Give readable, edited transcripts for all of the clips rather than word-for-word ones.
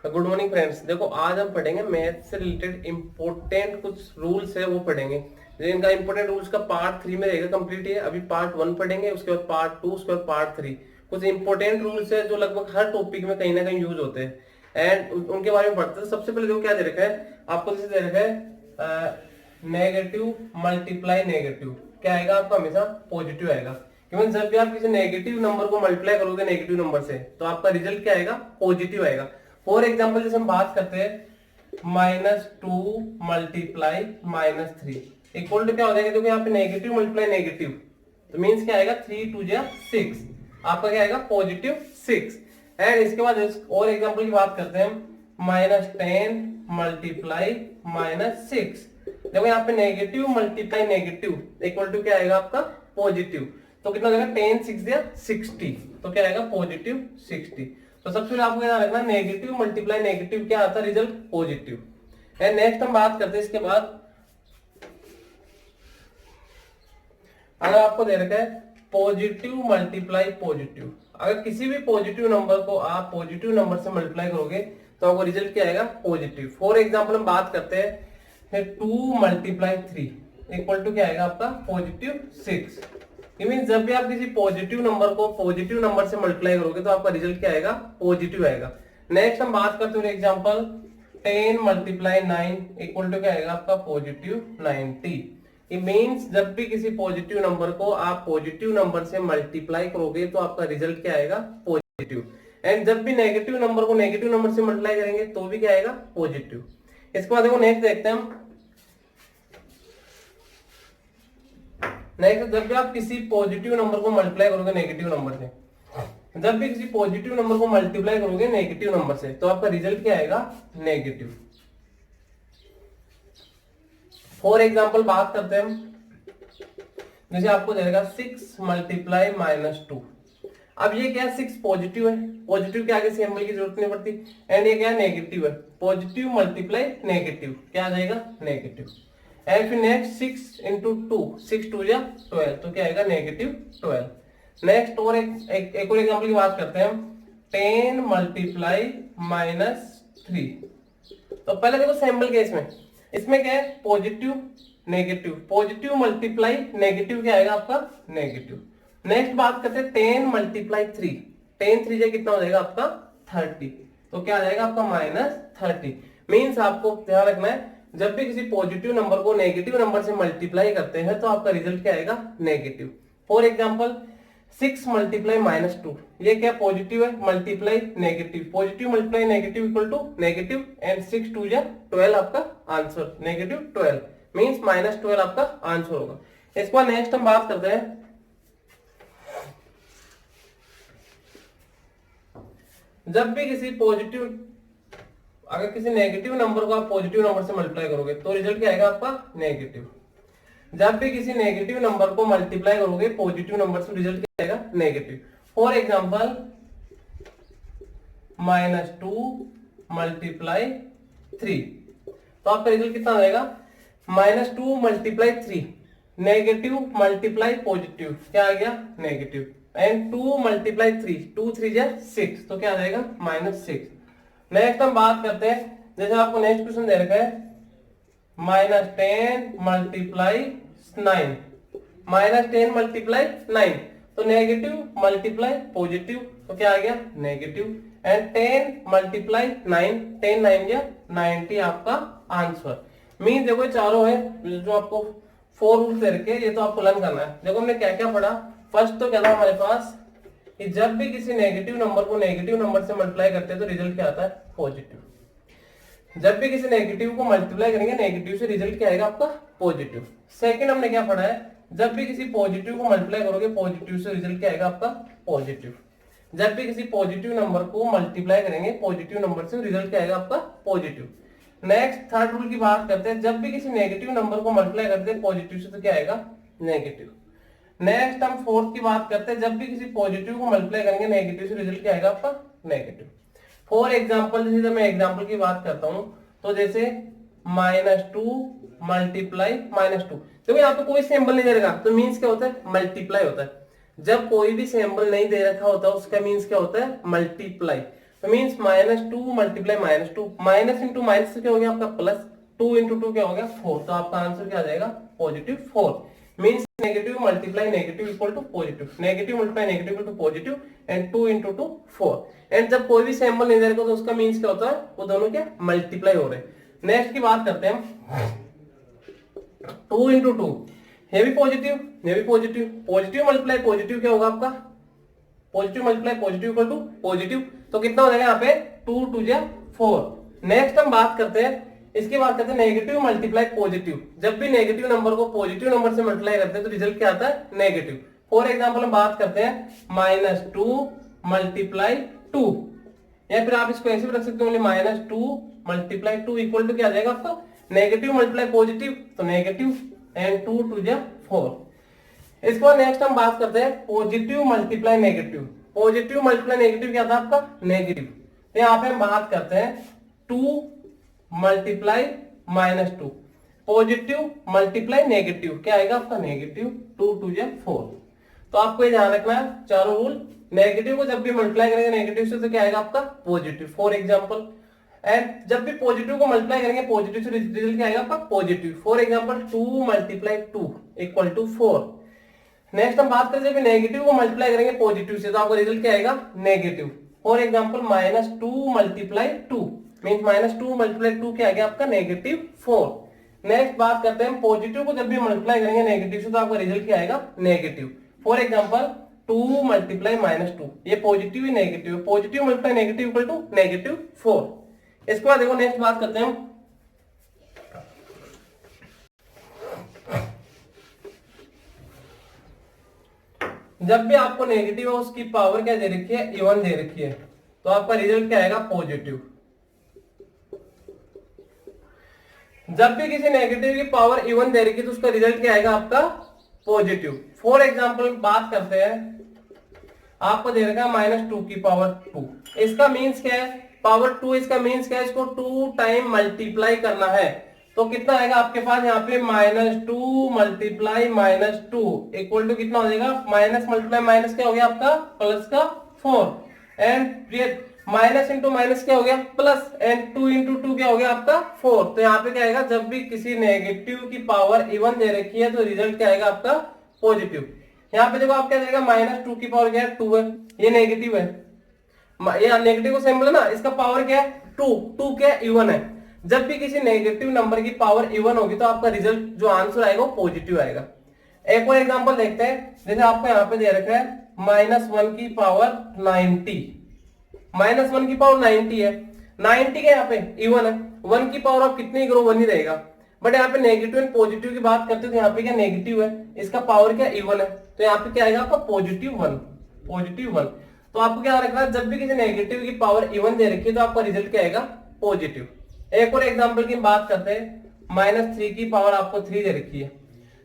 Good morning friends. देखो आज हम पढ़ेंगे मैथ से रिलेटेड इंपॉर्टेंट कुछ रूल्स है वो पढ़ेंगे। इनका इंपॉर्टेंट रूल्स का पार्ट 3 में रहेगा कंप्लीट। है अभी पार्ट 1 पढ़ेंगे, उसके बाद पार्ट 2, उसके बाद पार्ट 3। कुछ इंपॉर्टेंट रूल्स है जो लगभग हर टॉपिक में कहीं ना कहीं यूज होते हैं एंड उनके बारे में पढ़ते हैं। सबसे पहले देखो क्या दे रखा है आपको, जैसे दे रखा है नेगेटिव मल्टीप्लाई नेगेटिव, क्या आएगा आपका हमेशा पॉजिटिव आएगा। क्योंकि जब भी आप किसी नेगेटिव नंबर को मल्टीप्लाई करोगे नेगेटिव नंबर से तो आपका रिजल्ट क्या आएगा, पॉजिटिव आएगा। फॉर एग्जाम्पल जैसे हम बात करते हैं -2 मल्टीप्लाई -3 इक्वल टू क्या हो जाएगा। देखो यहाँ पे नेगेटिव मल्टीप्लाई नेगेटिव तो मीन्स क्या आएगा 3 2 6, आपका क्या आएगा पॉजिटिव 6। एंड इसके बाद और एग्जाम्पल की बात करते हैं -10 मल्टीप्लाई -6। देखो यहाँ पे negative multiply negative equal to क्या आएगा आपका पॉजिटिव। तो कितना हो जाएगा 10 6 60, तो क्या आएगा पॉजिटिव 60। तो सबसे पहले आपको ध्यान रखना नेगेटिव मल्टीप्लाई नेगेटिव क्या आता है, रिजल्ट पॉजिटिव। एंड नेक्स्ट हम बात करते हैं इसके बाद, अगर आपको दे रखा है पॉजिटिव मल्टीप्लाई पॉजिटिव, अगर किसी भी पॉजिटिव नंबर को आप पॉजिटिव नंबर से मल्टीप्लाई करोगे तो आपको रिजल्ट क्या आएगा, पॉजिटिव। फॉर एग्जाम्पल हम बात करते हैं 2 मल्टीप्लाई 3 इक्वल टू क्या आएगा आपका पॉजिटिव 6। मीन जब भी आप किसी पॉजिटिव नंबर को पॉजिटिव नंबर से मल्टीप्लाई करोगे तो आपका रिजल्ट क्या आएगा, पॉजिटिव आएगा। नेक्स्ट हम बात करते हैं एग्जांपल 10 मल्टीप्लाई 9 इक्वल टू क्या आएगा आपका पॉजिटिव 90। इट मींस जब भी किसी पॉजिटिव नंबर को आप पॉजिटिव नंबर से मल्टीप्लाई करोगे तो आपका रिजल्ट क्या आएगा, पॉजिटिव। एंड जब भी नेगेटिव नंबर को नेगेटिव नंबर से मल्टीप्लाई करेंगे तो भी क्या आएगा, पॉजिटिव। इसके बाद देखो नेक्स्ट देखते हैं हम। नेक्स्ट जब भी आप किसी पॉजिटिव नंबर को मल्टीप्लाई करोगे नेगेटिव नंबर से, जब भी किसी पॉजिटिव नंबर को मल्टीप्लाई करोगे नेगेटिव नंबर से तो आपका रिजल्ट क्या आएगा, नेगेटिव। फॉर एग्जांपल बात करते हैं हम, जैसे आपको देगा 6 मल्टीप्लाई -2। अब ये क्या 6 पॉजिटिव है, पॉजिटिव के आगे सिंबल की जरूरत नहीं पड़ती। एंड ये क्या नेगेटिव है, पॉजिटिव मल्टीप्लाई नेगेटिव क्या आ जाएगा, नेगेटिव। एंड फिर नेक्स्ट 6 इंटू 2, 6 2 12, तो क्या आएगा नेगेटिव 12। नेक्स्ट और एक और एग्जाम्पल की बात करते हैं हम 10 मल्टीप्लाई -3। तो पहले देखो सैंपल केस में, इसमें क्या है positive negative, positive multiply negative क्या आएगा आपका, नेगेटिव। नेक्स्ट बात करते हैं 10 मल्टीप्लाई 3, 10 3 कितना हो जाएगा आपका 30, तो क्या आ जाएगा आपका -30। मीन्स आपको ध्यान रखना है जब भी किसी पॉजिटिव नंबर को नेगेटिव नंबर से मल्टीप्लाई करते हैं तो आपका रिजल्ट क्या आएगा, नेगेटिव। फॉर एग्जांपल 6 मल्टीप्लाई -2, ये क्या पॉजिटिव है, multiply negative, positive multiply negative equal to negative. And 6 2 12 आपका आंसर नेगेटिव 12, मींस -12 आपका आंसर होगा। इसके बाद नेक्स्ट हम बात करते हैं जब भी किसी पॉजिटिव, अगर किसी नेगेटिव नंबर को आप पॉजिटिव नंबर से मल्टीप्लाई करोगे तो रिजल्ट क्या आएगा आपका, नेगेटिव। जब भी किसी नेगेटिव नंबर को मल्टीप्लाई करोगे पॉजिटिव नंबर से रिजल्ट क्या आएगा, नेगेटिव। फॉर एग्जांपल -2 मल्टीप्लाई 3, तो आपका रिजल्ट कितना आ जाएगा, -2 मल्टीप्लाई 3, नेगेटिव मल्टीप्लाई पॉजिटिव क्या आ गया, नेगेटिव। एंड 2 मल्टीप्लाई 3, 2 3 6, तो क्या आ जाएगा -6। नेक्स्ट हम बात करते हैं, जैसे आपको नेक्स्ट क्वेश्चन दे रखा है -10 मल्टीप्लाई 9, -10 मल्टीप्लाई 9, तो नेगेटिव मल्टीप्लाई पॉजिटिव, तो क्या आ गया नेगेटिव। एंड 10 मल्टीप्लाई 9, 10 9 90 आपका आंसर। मीन देखो चारों है जो आपको 4 रूल्स दे रखे, ये तो आपको लर्न करना है। देखो हमने क्या क्या पढ़ा। फर्स्ट तो क्या था हमारे पास कि जब भी किसी नेगेटिव नंबर को नेगेटिव नंबर से मल्टीप्लाई करते हैं तो रिजल्ट क्या आता है, पॉजिटिव। जब भी किसी नेगेटिव को मल्टीप्लाई करेंगे नेगेटिव से रिजल्ट क्या आएगा आपका, पॉजिटिव। सेकंड हमने क्या पढ़ा है, जब भी किसी पॉजिटिव को मल्टीप्लाई करोगे पॉजिटिव से रिजल्ट क्या आएगा आपका, पॉजिटिव। जब भी किसी पॉजिटिव नंबर को मल्टीप्लाई करेंगे पॉजिटिव नंबर से रिजल्ट क्या आएगा आपका, पॉजिटिव। नेक्स्ट थर्ड रूल की बात करते हैं, जब भी किसी नेगेटिव नंबर को मल्टीप्लाई करते हैं पॉजिटिव से तो क्या आएगा, नेगेटिव। नेक्स्ट हम फोर्थ की बात करते हैं, जब भी किसी पॉजिटिव को मल्टीप्लाई करेंगे नेगेटिव से रिजल्ट क्या आएगा आपका, नेगेटिव। फॉर एग्जांपल जैसे मैं एग्जांपल की बात करता हूं तो जैसे -2 मल्टीप्लाई -2, तो यहाँ पे कोई सिंबल नहीं दे रखा तो मींस क्या होता है, मल्टीप्लाई होता है। जब कोई भी सिंबल नहीं दे रखा होता उसका मींस क्या होता है, मल्टीप्लाई। तो means -2 multiply -2, minus into minus क्या हो गया आपका प्लस, 2 इंटू 2 क्या हो गया 4, तो आपका आंसर क्या आ जाएगा +4। Means negative multiply negative equal to positive, negative multiply negative equal to positive, and 2 into 2 4। And जब कोई भी सिंबल नहीं दे रखा तो उसका मीन्स क्या होता है, वो दोनों क्या मल्टीप्लाई हो रहे हैं। नेक्स्ट की बात करते हैं हम, 2 इंटू 2, ये भी पॉजिटिव, ये भी पॉजिटिव, पॉजिटिव मल्टीप्लाई पॉजिटिव क्या होगा आपका, positive multiply positive equal to positive, तो कितना हो जाएगा यहाँ पे 2 2 जा 4। नेक्स्ट हम बात करते हैं, इसकी बात करते हैं नेगेटिव मल्टीप्लाई पॉजिटिव। जब भी नेगेटिव नंबर को पॉजिटिव नंबर से मल्टीप्लाई करते हैं तो रिजल्ट क्या आता है, नेगेटिव। फॉर एग्जांपल हम बात करते हैं -2 मल्टीप्लाई 2, या फिर आप इसको ऐसे भी रख सकते हो, -2 मल्टीप्लाई 2 इक्वल टू क्या आ जाएगा आपका, नेगेटिव मल्टीप्लाई पॉजिटिव तो नेगेटिव, एंड 2 2 जा 4। इसके बाद नेक्स्ट हम बात करते हैं positive multiply negative. Positive multiply negative क्या था आपका, नेगेटिव। तो यहाँ पे हम बात करते हैं 2 मल्टीप्लाई -2, पॉजिटिव मल्टीप्लाई नेगेटिव क्या आएगा आपका, नेगेटिव, 2 2 जा 4। तो आपको ये ध्यान रखना है चारों रूल, नेगेटिव को जब भी मल्टीप्लाई करेंगे नेगेटिव से तो क्या आएगा आपका पॉजिटिव, फॉर एग्जांपल। एंड जब भी पॉजिटिव को मल्टीप्लाई करेंगे पॉजिटिव से रिजल्ट क्या आएगा आपका positive, for example 2 multiply 2 equal to 4। Next हम बात करें जब नेगेटिव को मल्टीप्लाई करेंगे पॉजिटिव से तो आपका रिजल्ट क्या आएगा, negative. For example -2 multiply 2 means -2 multiply 2 क्या आ गया आपका -4। नेक्स्ट बात करते हैं पॉजिटिव को जब भी मल्टीप्लाई करेंगे नेगेटिव से तो आपका रिजल्ट क्या आएगा, नेगेटिव। फॉर एग्जांपल 2 मल्टीप्लाई -2, ये पॉजिटिव ही negative, positive multiply negative equal to -4। इसके बाद देखो नेक्स्ट बात करते हैं हम, जब भी आपको नेगेटिव है उसकी पावर क्या दे रखी है, इवन दे रखी है, तो आपका रिजल्ट क्या आएगा, पॉजिटिव। जब भी किसी नेगेटिव की पावर इवन दे रखी है तो उसका रिजल्ट क्या आएगा आपका पॉजिटिव। फॉर एग्जांपल बात करते हैं, आपको दे रखा है -2 की पावर 2, इसका मीन्स क्या है, पावर 2, इसका मीन्स क्या है, इसको 2 टाइम मल्टीप्लाई करना है, तो कितना आएगा आपके पास यहाँ पे -2 मल्टीप्लाई -2 इक्वल टू कितना हो जाएगा, माइनस मल्टीप्लाई माइनस क्या हो गया आपका प्लस का 4, एंड ये माइनस इंटू माइनस क्या हो गया प्लस, एंड 2 इंटू 2 क्या हो गया आपका 4। तो यहाँ पे क्या आएगा, जब भी किसी नेगेटिव की पावर इवन दे रखी है तो रिजल्ट क्या आएगा आपका पॉजिटिव। यहाँ पे देखो आप क्या देगा, -2 की पावर क्या है 2 है, ये नेगेटिव है, ये नेगेटिव को सिंबल है ना, इसका पावर क्या है 2 क्या इवन है। जब भी किसी नेगेटिव नंबर की पावर इवन होगी तो आपका रिजल्ट जो आंसर आएगा वो पॉजिटिव आएगा। एक और एग्जांपल देखते हैं, जैसे आपको यहाँ पे दे रखा है -1 की पावर 90, -1 की पावर 90 है, 90 का यहाँ पे इवन है, 1 की पावर आप कितनी करो 1 ही रहेगा, बट यहाँ पे नेगेटिव एंड पॉजिटिव की बात करते हैं तो यहाँ पे क्या नेगेटिव है, इसका पावर क्या इवन है, तो यहाँ पे क्या आएगा आपका +1। तो आपको क्या रखना है, जब भी किसी नेगेटिव की पावर इवन दे रखी है तो आपका रिजल्ट क्या आएगा पॉजिटिव। एक और एग्जांपल की बात करते हैं, -3 की पावर आपको 3 दे रखी है,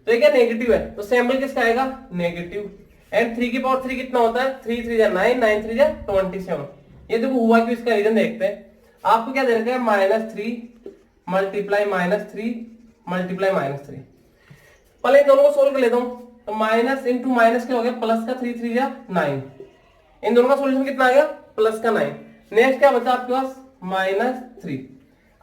तो ये क्या नेगेटिव है, तो सिंबल किसका आएगा नेगेटिव, एंड 3 की पावर 3 कितना होता है, 3 3 जा 9, 9 3 जा 27। ये देखो हुआ कि इसका रीजन देखते हैं, आपको क्या दे रखा है -3 मल्टीप्लाई -3 मल्टीप्लाई -3। पहले इन दोनों को सोल्व कर लेता हूं, तो माइनस इंटू माइनस क्या हो गया प्लस का 3 3 जा 9, इन दोनों का सोल्यूशन कितना आ गया प्लस का 9। नेक्स्ट क्या बचा आपके पास -3,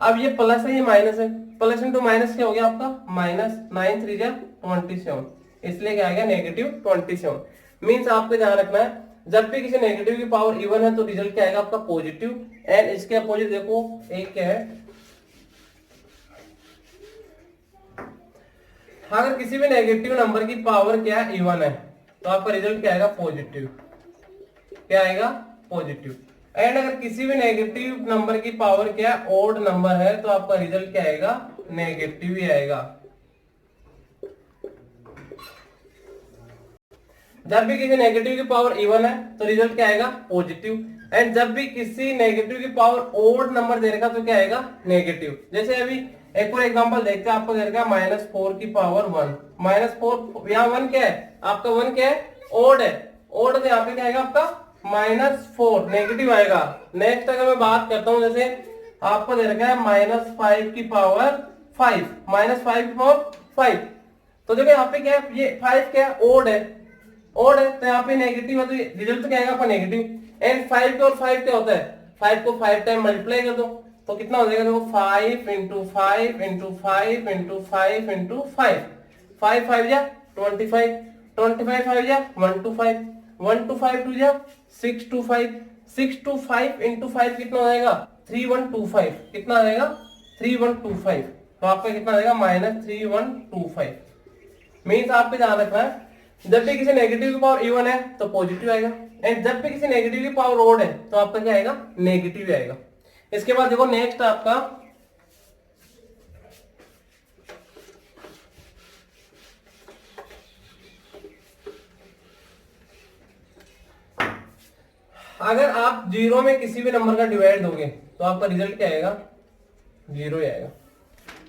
अब ये प्लस है ये माइनस है, प्लस इंटू माइनस क्या हो गया आपका -9 3 जा 27, इसलिए क्या आ गया -27। मीन्स आपको ध्यान रखना है जब भी किसी नेगेटिव की पावर इवन है तो रिजल्ट क्या आएगा आपका पॉजिटिव, एंड इसके अपोजिट देखो एक क्या है, अगर किसी भी नेगेटिव नंबर की पावर क्या है इवन है तो आपका रिजल्ट क्या आएगा पॉजिटिव, क्या आएगा पॉजिटिव। एंड अगर किसी भी नेगेटिव नंबर की पावर क्या ऑड नंबर है तो आपका रिजल्ट क्या आएगा नेगेटिव ही आएगा। जब भी किसी नेगेटिव की पावर इवन है तो रिजल्ट क्या आएगा पॉजिटिव, एंड जब भी किसी नेगेटिव की पावर ऑड नंबर दे रखा तो क्या आएगा नेगेटिव। जैसे अभी एक और एग्जांपल देखते हैं, आपको दे रखा -4 की पावर 1, -4 यहाँ 1 क्या है आपका 1 क्या है ऑड है, ऑड तो यहाँ पे क्या आएगा आपका -4 नेगेटिव आएगा। नेक्स्ट अगर मैं बात करता हूं, जैसे आपको दे रखा है -5 की पावर 5, -5 की पावर 5, तो देखो यहाँ पे क्या है ये 5 क्या है ऑड है, ऑड है तो यहाँ पे नेगेटिव है तो रिजल्ट तो क्या आएगा आपका नेगेटिव। एंड 5 और 5 क्या होता है 5 को 5 टाइम मल्टीप्लाई कर दो तो कितना हो जाएगा देखो 5 इंटू 5 इंटू 5 इंटू 5 इंटू 5, 5 5 जा 25, 25 5 जा 125, 125 2 जा 625, 625 इंटू 5 कितना हो जाएगा 3125, कितना आ जाएगा 3125, तो आपका कितना आ जाएगा -3125। मीन्स आपको ध्यान रखना है जब भी किसी नेगेटिव की पावर इवन है तो पॉजिटिव आएगा, एंड जब भी किसी नेगेटिव की पावर ओड है तो आपका क्या आएगा नेगेटिव आएगा। इसके बाद देखो नेक्स्ट आपका अगर आप जीरो में किसी भी नंबर का डिवाइड दोगे तो आपका रिजल्ट क्या आएगा, जीरो ही आएगा।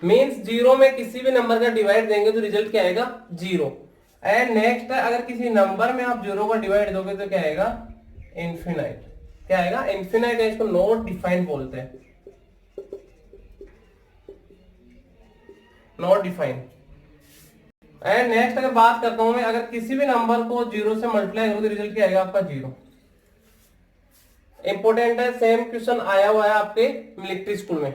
मींस जीरो में किसी भी नंबर का डिवाइड देंगे तो रिजल्ट क्या आएगा, जीरो। एंड नेक्स्ट है अगर किसी नंबर में आप जीरो का डिवाइड दोगे तो क्या आएगा, इन्फिनाइट। क्या आएगा, इन्फिनाइट है, इसको नॉट डिफाइंड बोलते हैं, नॉट डिफाइंड। एंड नेक्स्ट अगर बात करता हूं मैं, अगर किसी भी नंबर को जीरो से मल्टीप्लाई करो तो रिजल्ट क्या आएगा आपका, जीरो। इंपॉर्टेंट है, सेम क्वेश्चन आया हुआ है आपके मिलिट्री स्कूल में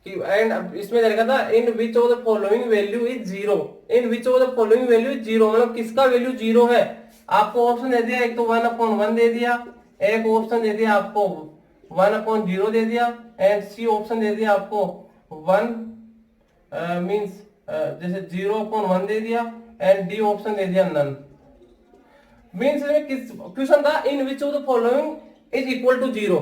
कि एंड इसमें देखा था in which of the following value is zero, in which of the following value is zero, मतलब किसका वैल्यू जीरो है। आपको ऑप्शन दे दिया, एक तो 1/1 दे दिया, एक ऑप्शन दे दिया आपको 1/0 दे दिया, एंड सी ऑप्शन दे दिया आपको 1 मींस जैसे 0/1 दे दिया, एंड डी ऑप्शन दे दिया नन। मींस किस क्वेश्चन था, in which of the following is equal to zero,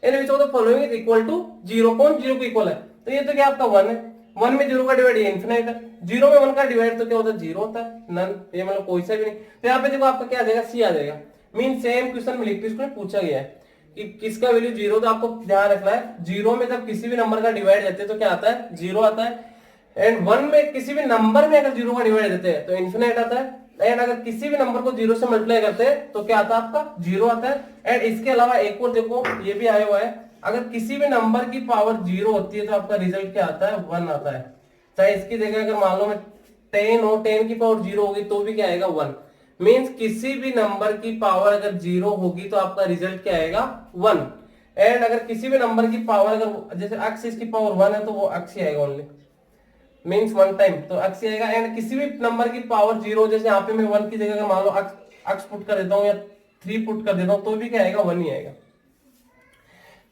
in which of the following is equal to zero, कौन जीरो को इक्वल है, तो ये तो क्या आपका 1 है, 1 में जीरो का डिवाइड ये इनफिनाइट है, जीरो में 1 का डिवाइड तो क्या होता है, जीरो होता है, नन, ये मतलब कोई सा भी नहीं। तो यहाँ पे देखो आपका क्या आ जाएगा, सी आ जाएगा। Mean same question military school में पूछा गया है कि किसका वैल्यू जीरो, तो आपको ध्यान रखना है जीरो में जब किसी भी नंबर का डिवाइड देते हैं तो क्या आता है, जीरो आता है, एंड 1 में किसी भी नंबर में अगर जीरो का डिवाइड देते हैं तो इन्फिनाइट आता है, एंड अगर किसी भी नंबर को जीरो से मल्टीप्लाई करते हैं तो क्या आता है आपका, जीरो आता है। एंड इसके अलावा एक और देखो ये भी आया हुआ है, अगर किसी भी नंबर की पावर जीरो होती है तो आपका रिजल्ट क्या आता है, 1 आता है। चाहे इसकी जगह अगर मान लो मैं 10 हो, 10 की पावर जीरो होगी तो भी क्या आएगा, 1। मींस किसी भी नंबर की पावर अगर जीरो होगी तो आपका रिजल्ट क्या आएगा, 1। एंड अगर किसी भी नंबर की पावर अगर जैसे अक्स इसकी पावर 1 है तो वो अक्स ही आएगा ओनली, मींस 1 टाइम तो अक्स ही आएगा। एंड किसी भी नंबर की पावर जीरो, जैसे यहाँ पे मैं 1 की जगह अगर मान लो अक्स पुट कर देता हूँ या 3 पुट कर देता हूँ तो भी क्या आएगा, 1 ही आएगा।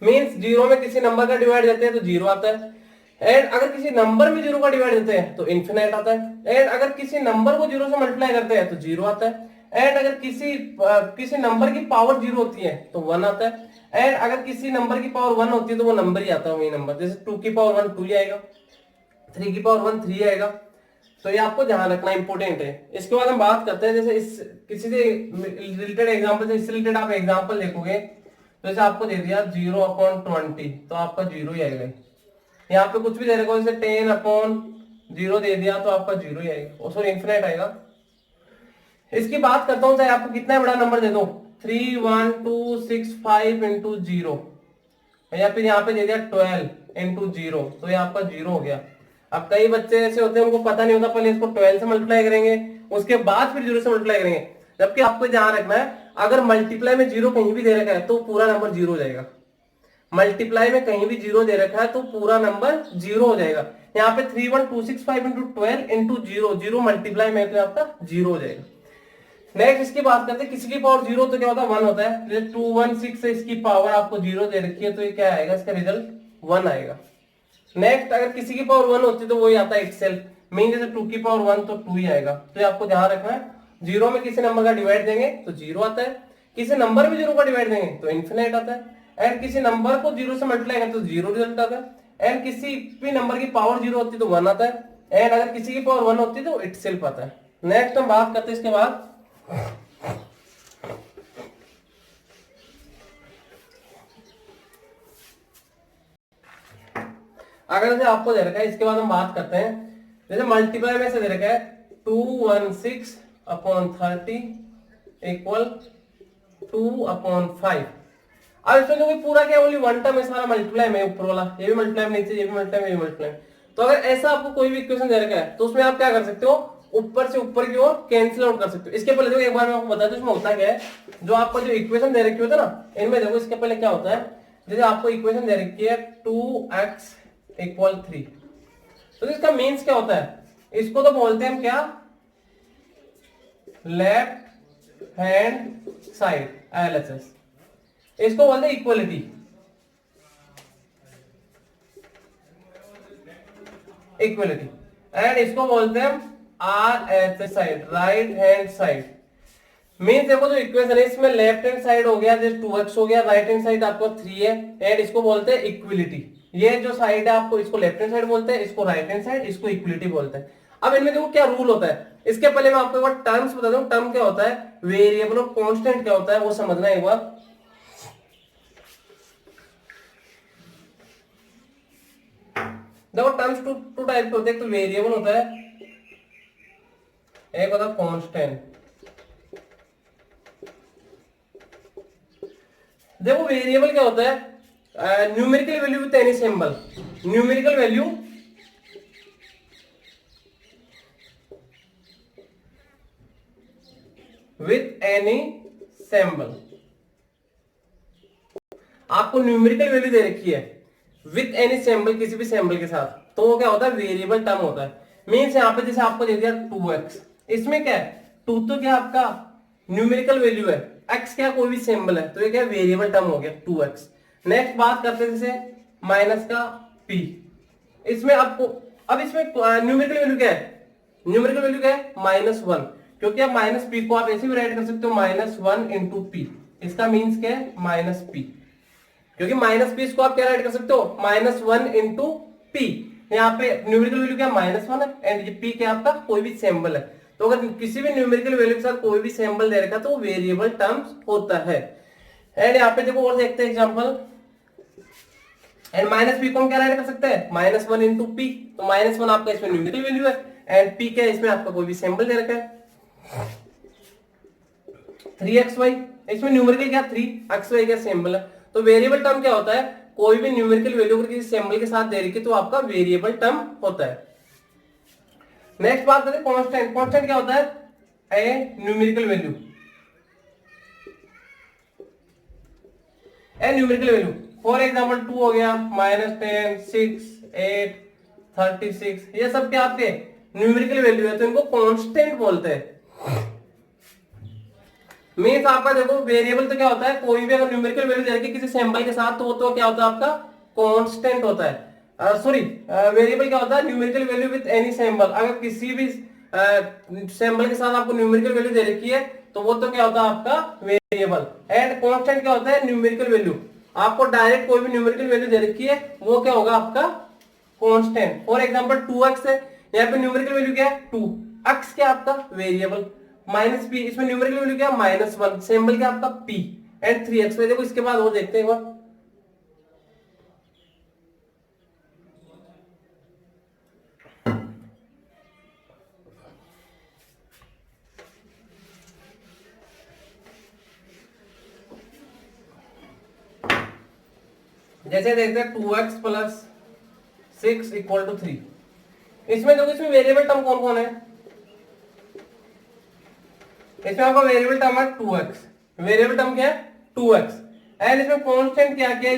मींस जीरो में किसी नंबर का डिवाइड देते हैं तो जीरो आता है, एंड अगर किसी नंबर में जीरो का डिवाइड देते हैं तो इन्फिनाइट आता है, एंड अगर किसी नंबर को जीरो से मल्टीप्लाई करते हैं तो जीरो आता है, एंड अगर किसी नंबर की पावर जीरो होती है तो 1 आता है, एंड अगर किसी नंबर की पावर 1 होती है तो वो नंबर ही आता है, वही नंबर। जैसे 2 की पावर 1 2 ही आएगा, 3 की पावर 1 3 आएगा, तो ये आपको ध्यान रखना इंपॉर्टेंट है। इसके बाद हम बात करते हैं जैसे इस किसी से रिलेटेड एग्जांपल से, इससे रिलेटेड आप एग्जांपल देखोगे तो जैसे आपको दे दिया 0/20 तो आपका जीरो ही आएगा। यहाँ पे कुछ भी दे रखा, जैसे 10/0 दे दिया तो आपका जीरो ही आएगा, सॉरी इन्फिनाइट आएगा। इसकी बात करता हूँ, चाहे आपको कितना बड़ा नंबर दे दो 31265 इंटू 0, या फिर यहाँ पे दे दिया 12 इंटू 0 तो ये आपका जीरो हो गया। अब कई बच्चे ऐसे होते हैं उनको पता नहीं होता, पहले इसको 12 से मल्टीप्लाई करेंगे उसके बाद फिर 0 से मल्टीप्लाई करेंगे, जबकि आपको ध्यान रखना है अगर मल्टीप्लाई में जीरो कहीं भी दे रखा है तो पूरा नंबर जीरो हो जाएगा। मल्टीप्लाई में कहीं भी जीरो दे रखा है तो पूरा नंबर जीरो हो जाएगा। यहाँ पे 31265 इंटू 12 इंटू 0, 0 मल्टीप्लाई में तो आपका जीरो हो जाएगा। नेक्स्ट इसकी बात करते हैं, किसी की पावर जीरो तो क्या होता है, 1 होता है, जैसे 216 से इसकी पावर आपको जीरो दे रखी है तो ये क्या आएगा, इसका रिजल्ट 1 आएगा। नेक्स्ट अगर किसी की पावर 1 होती है तो वही आता है इटसेल्फ, मीन जैसे 2 की पावर 1 तो 2 ही आएगा। तो ये आपको ध्यान रखना है, जीरो में किसी नंबर का डिवाइड देंगे तो जीरो आता है, किसी नंबर में जीरो का डिवाइड देंगे तो इन्फिनाइट आता है, एंड किसी नंबर को जीरो से मल्टीप्लाई करें तो जीरो रिजल्ट आता है, एंड किसी भी नंबर की पावर जीरो होती है तो 1 आता है, एंड अगर किसी की पावर 1 होती है तो इटसेल्फ आता है। नेक्स्ट हम बात करते हैं इसके बाद अगर जैसे आपको दे रखा है, इसके बाद हम बात करते हैं जैसे मल्टीप्लाई में से दे रखा है 216/30 इक्वल 2/5। अब इसमें जो पूरा क्या ओनली 1 टर्म है, सारा मल्टीप्लाई में ऊपर वाला, ये भी मल्टीप्लाई में नीचे, ये भी मल्टीप्लाई में, ये भी मल्टीप्लाई। तो अगर ऐसा आपको कोई भी इक्वेशन दे रखा है तो उसमें आप क्या कर सकते हो, ऊपर से ऊपर की ओर कैंसिल आउट कर सकते हो। इसके पहले देखो एक बार मैं आपको बता दूं इसमें होता क्या है, जो आपको जो इक्वेशन दे रखी होती है ना, इनमें देखो इसके पहले क्या होता है, जैसे आपको इक्वेशन दे रखी है 2x = 3, तो इसका मीन्स क्या होता है, इसको तो बोलते हैं हम क्या, लेफ्ट हैंड साइड LHS, इसको बोलते हैं इक्वलिटी, इक्वलिटी, एंड इसको बोलते हैं RHS side, right hand side. Means देखो जो इक्वेशन है इसमें लेफ्ट हैंड साइड हो गया जैसे 2x हो गया, राइट हैंड साइड आपको 3 है, एंड इसको बोलते हैं इक्विलिटी। ये जो साइड है आपको इसको लेफ्ट हैंड साइड बोलते हैं, इसको राइट हैंड साइड, इसको इक्विलिटी बोलते हैं। अब इनमें देखो क्या रूल होता है, इसके पहले मैं आपको एक बार टर्म्स बता दूं, टर्म क्या होता है, वेरिएबल और कांस्टेंट क्या होता है वो समझना एक बार। देखो टर्म्स टू टाइप के होते हैं, तो वेरिएबल होता है, एक होता है कांस्टेंट। देखो वेरिएबल क्या होता है, numerical value with any symbol, numerical value with any symbol, आपको न्यूमेरिकल वैल्यू दे रखी है विथ एनी सिंबल, किसी भी सिंबल के साथ, तो वो क्या होता है, वेरिएबल टर्म होता है। मीन्स यहाँ पे जैसे आपको दे दिया 2x, इसमें क्या है, 2 तो क्या आपका न्यूमेरिकल वैल्यू है, x क्या कोई भी सिंबल है, तो ये क्या वेरिएबल टर्म हो गया 2x। नेक्स्ट बात करते हैं जैसे माइनस का p, इसमें आपको, अब इसमें न्यूमेरिकल वैल्यू क्या है, न्यूमेरिकल वैल्यू क्या है -1, क्योंकि अब -p को आप ऐसे भी राइट कर सकते हो -1 × p, इसका मीन्स क्या है -p, क्योंकि -p को आप क्या राइट कर सकते हो, -1 × p, यहाँ पे न्यूमेरिकल वैल्यू क्या -1 है, एंड ये p क्या आपका कोई भी सिंबल है, तो अगर किसी भी न्यूमेरिकल वैल्यू के साथ कोई भी सिंबल दे रखा तो वो वेरिएबल टर्म्स होता है। एंड यहाँ पे देखो और देखते हैं एग्जांपल, एंड -p को हम क्या राइट कर सकते हैं, -1 × p, तो -1 आपका इसमें न्यूमेरिकल वैल्यू है, एंड p क्या है, इसमें आपका कोई भी सिंबल दे रखा है। 3xy, इसमें न्यूमेरिकल क्या 3, xy क्या सिंबल है, तो वेरिएबल टर्म क्या होता है, कोई भी न्यूमेरिकल वैल्यू अगर किसी सिंबल के साथ दे रखी है तो आपका वेरिएबल टर्म होता है। नेक्स्ट बात करते हैं कांस्टेंट। कांस्टेंट क्या होता है, ए numerical value, A numerical value, for example 2 हो गया, -10, 6, 8, 36, ये सब क्या आपके न्यूमेरिकल वैल्यू है, तो इनको कांस्टेंट बोलते हैं। मीन्स आपका देखो वेरिएबल तो क्या होता है, कोई भी अगर न्यूमेरिकल वैल्यू दे रखी किसी सिंबल के साथ तो वो तो क्या होता है आपका कांस्टेंट होता है। सॉरी, वेरिएबल क्या होता है, numerical value with any symbol, अगर किसी भी सिंबल के साथ आपको न्यूमेरिकल वैल्यू दे रखी है तो वो तो क्या होता है आपका वेरिएबल। एंड कांस्टेंट क्या होता है, न्यूमेरिकल वैल्यू, आपको डायरेक्ट कोई भी न्यूमेरिकल वैल्यू दे रखी है वो क्या होगा आपका कांस्टेंट। फॉर एग्जांपल 2x है, यहाँ पे न्यूमेरिकल वैल्यू क्या है 2, x क्या आपका वेरिएबल, -p, इसमें न्यूमेरिकल वैल्यू क्या -1, सिंबल क्या आपका p, एंड 3x। देखो इसके बाद और देखते हैं एक बार, जैसे देखते हैं 2x + 6 = 3, इसमें देखो इसमें वेरिएबल टर्म कौन कौन है, इसमें आपका वेरिएबल टर्म है 2x, वेरिएबल टर्म क्या है 2x, एंड इसमें कांस्टेंट क्या क्या है,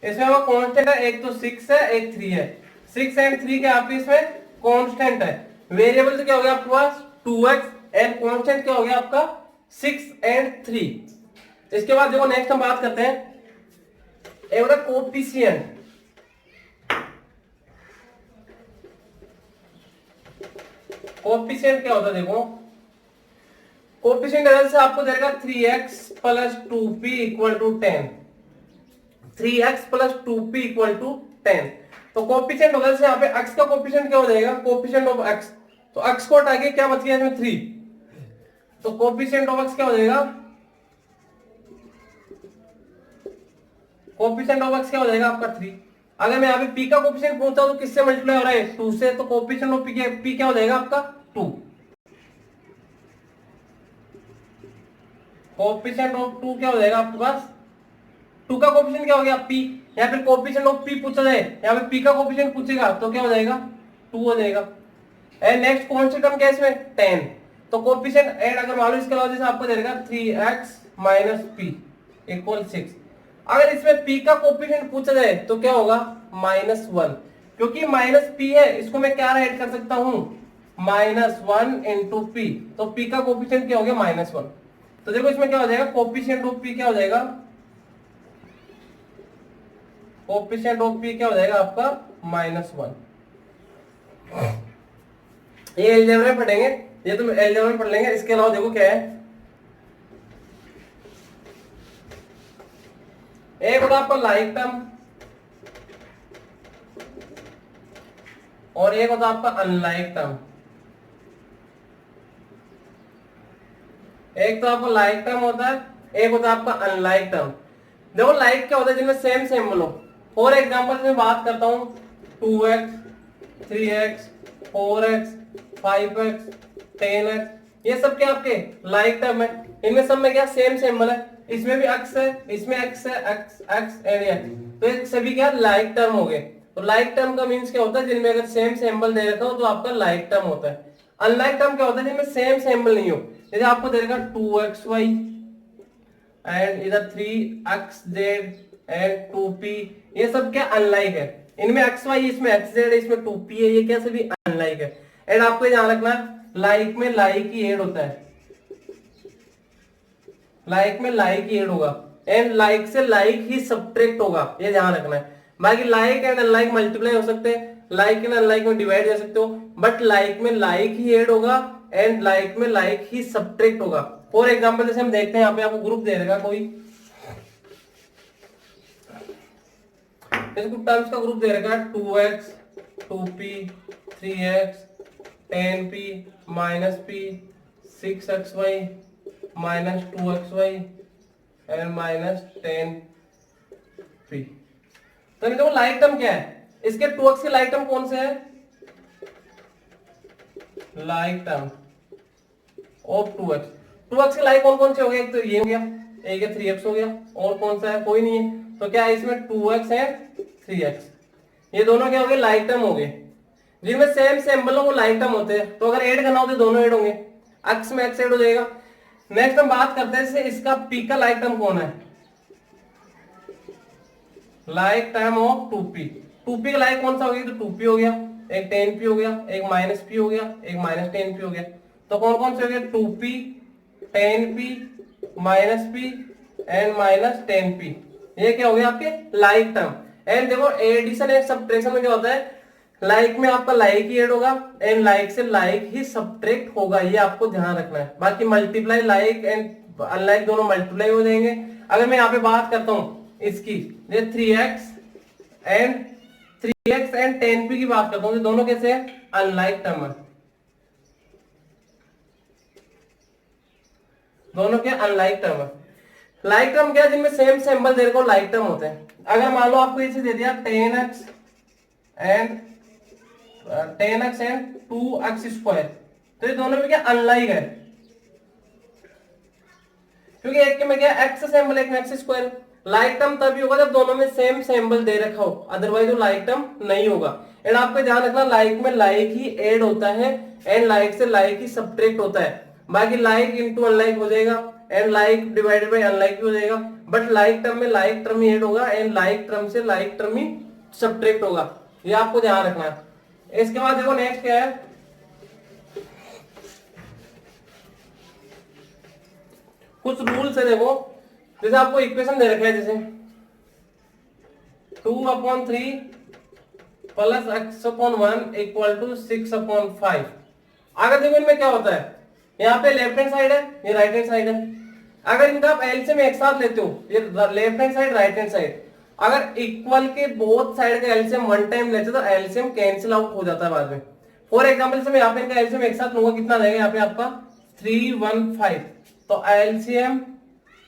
इसमें आपका कांस्टेंट है, एक तो 6 है एक 3 है, 6 एंड 3 क्या आपके इसमें कांस्टेंट है। वेरिएबल तो क्या हो गया आपके पास 2x, एंड कांस्टेंट क्या हो गया आपका 6 एंड 3। इसके बाद देखो नेक्स्ट हम बात करते हैं एक होता है कोएफिशिएंट। कोएफिशिएंट क्या होता है, देखो कोएफिशिएंट से आपको देगा 3x + 2p = 10, 3x + 2p = 10, तो कोएफिशिएंट होगा जैसे यहाँ पे x का कोएफिशिएंट क्या हो जाएगा, कोएफिशिएंट ऑफ x, तो x को हटा के क्या बच गया इसमें 3, तो कोएफिशिएंट ऑफ x क्या हो जाएगा, कोएफिशिएंट ऑफ x क्या हो जाएगा आपका 3। अगर मैं यहाँ पे p का कोएफिशिएंट पूछता हूं तो किससे मल्टीप्लाई हो रहा है 2 से, तो कोएफिशिएंट ऑफ p क्या हो जाएगा आपका 2, कोएफिशिएंट ऑफ 2 क्या हो जाएगा आपके पास, 2 का कोएफिशिएंट क्या हो गया p, या फिर कोएफिशिएंट ऑफ p पूछा जाए, यहाँ पे p का कोएफिशिएंट पूछेगा तो क्या हो जाएगा 2 हो जाएगा। एंड नेक्स्ट कॉन्स्टेंट टर्म क्या है इसमें 10, तो कोएफिशिएंट ऐड अगर मान लो इसके अलावा जैसे आपको दे देगा 3x माइनस पी इक्वल 6, अगर इसमें p का कोएफिशिएंट पूछा जाए तो क्या होगा -1, क्योंकि माइनस पी है इसको मैं क्या ऐड कर सकता हूं -1 इंटू पी, तो p का कोएफिशिएंट क्या हो गया -1, तो देखो इसमें क्या हो जाएगा कोएफिशिएंट ऑफ p क्या हो जाएगा, कोएफिशिएंट ऑफ p क्या हो जाएगा आपका -1। ये अलजेब्रा में पढ़ेंगे, ये तुम अलजेब्रा में पढ़ लेंगे। इसके अलावा देखो क्या है, एक होता आपका लाइक टर्म और एक होता आपका अनलाइक टर्म। एक तो आपका लाइक टर्म होता है, एक होता है आपका अनलाइक टर्म। देखो लाइक क्या होता है जिनमें सेम सिंबल हो, फॉर एग्जांपल मैं बात करता हूं 2x 3x 4x 5x 10x, ये सब क्या आपके लाइक टर्म है, इनमें सब में क्या सेम सिंबल है, इसमें भी x है, इसमें x है, x एंड x, तो ये सभी क्या लाइक टर्म हो गए। तो लाइक टर्म का मींस क्या होता है जिनमें अगर सेम सिंबल दे रखा हो तो आपका लाइक टर्म होता है। अनलाइक टर्म क्या होता है जिनमें सेम सिंबल नहीं हो, जैसे आपको दे रखा 2xy एंड इधर 3xz एंड 2p, ये सब क्या अनलाइक है, इनमें xy इसमें xz है इसमें 2p है, ये क्या सभी अनलाइक है। एंड आपको ये ध्यान रखना लाइक में लाइक ही ऐड होता है, लाइक में लाइक ही ऐड होगा एंड लाइक से लाइक ही सब्ट्रैक्ट होगा, ये ध्यान रखना है। बाकी लाइक एंड अनलाइक मल्टीप्लाई हो सकते हैं, लाइक एंड अनलाइक में डिवाइड कर सकते हो, बट लाइक में लाइक ही ऐड होगा एंड लाइक में लाइक ही सब्ट्रैक्ट होगा। फॉर एग्जांपल जैसे हम देखते हैं यहाँ पे आपको ग्रुप दे देगा कोई, जैसे टर्म्स का ग्रुप दे रखा है 2x 2p 3x 10p -p 6xy -2xy and -10p। तो देखो लाइक टर्म क्या है, इसके 2x के लाइक टर्म कौन से है, like term of 2x, 2x के लाइक कौन कौन से हो गए, एक तो ये हो गया, एक है 3x हो गया, और कौन सा है कोई नहीं है, तो क्या है इसमें 2x है 3x, ये दोनों क्या हो गए लाइक टर्म हो गए, जिनमें सेम सिंबल हो वो लाइक टर्म होते हैं। तो अगर ऐड करना हो तो दोनों ऐड होंगे, x में x ऐड हो जाएगा। नेक्स्ट हम बात करते हैं जैसे इसका p का लाइक टर्म कौन है, like term of 2p, 2p का लाइक कौन सा हो गया, तो 2p हो गया, एक 10p हो गया, एक -p हो गया, एक -10p हो गया, तो कौन कौन से हो गए 2p 10p -p and -10p, ये क्या हो गया आपके लाइक टर्म। एंड देखो एडिशन एंड सब्ट्रैक्शन में क्या होता है, लाइक में आपका लाइक ही ऐड होगा एंड लाइक से लाइक ही सब्ट्रैक्ट होगा, ये आपको ध्यान रखना है। बाकी मल्टीप्लाई लाइक एंड अनलाइक दोनों मल्टीप्लाई हो जाएंगे। अगर मैं यहाँ पे बात करता हूँ इसकी 3x एंड 10p की बात करता हूँ, दोनों कैसे है अनलाइक टर्म है, दोनों के अनलाइक टर्म है। लाइक टर्म क्या है जिनमें सेम सिंबल दे रखो लाइक टर्म होते हैं। अगर मान लो आपको इसे दे दिया 10x एंड 2x², तो ये दोनों में क्या अनलाइक है, क्योंकि एक में क्या x सिंबल एक में x²। लाइक टर्म तभी होगा जब दोनों में सेम सिंबल दे रखा हो, अदरवाइज वो लाइक टर्म नहीं होगा। एंड आपको ध्यान रखना लाइक में लाइक ही ऐड होता है एंड लाइक से लाइक ही सब्ट्रैक्ट होता है। बाकी लाइक इनटू अनलाइक हो जाएगा and like divided by unlike भी हो जाएगा, बट लाइक टर्म में लाइक टर्म ही ऐड होगा एंड लाइक टर्म से लाइक टर्म ही सब्ट्रैक्ट होगा, ये आपको ध्यान रखना है। इसके बाद देखो नेक्स्ट क्या है, कुछ रूल्स है। देखो जैसे आपको इक्वेशन दे रखा है, जैसे 2/3 प्लस x/1 इक्वल टू 6/5। अगर देखो इनमें क्या होता है, यहाँ पे लेफ्ट हैंड साइड है, ये राइट हैंड साइड है। अगर इनका आप एलसीएम एक साथ लेते हो, ये left hand side right hand side, अगर इक्वल के बोथ साइड का एलसीएम वन टाइम लेते तो एलसीएम कैंसिल आउट हो जाता है बाद में। फॉर एग्जांपल से मैं यहाँ पे इनका एलसीएम एक साथ लूंगा, कितना रहेगा यहाँ पे आपका 315, तो एलसीएम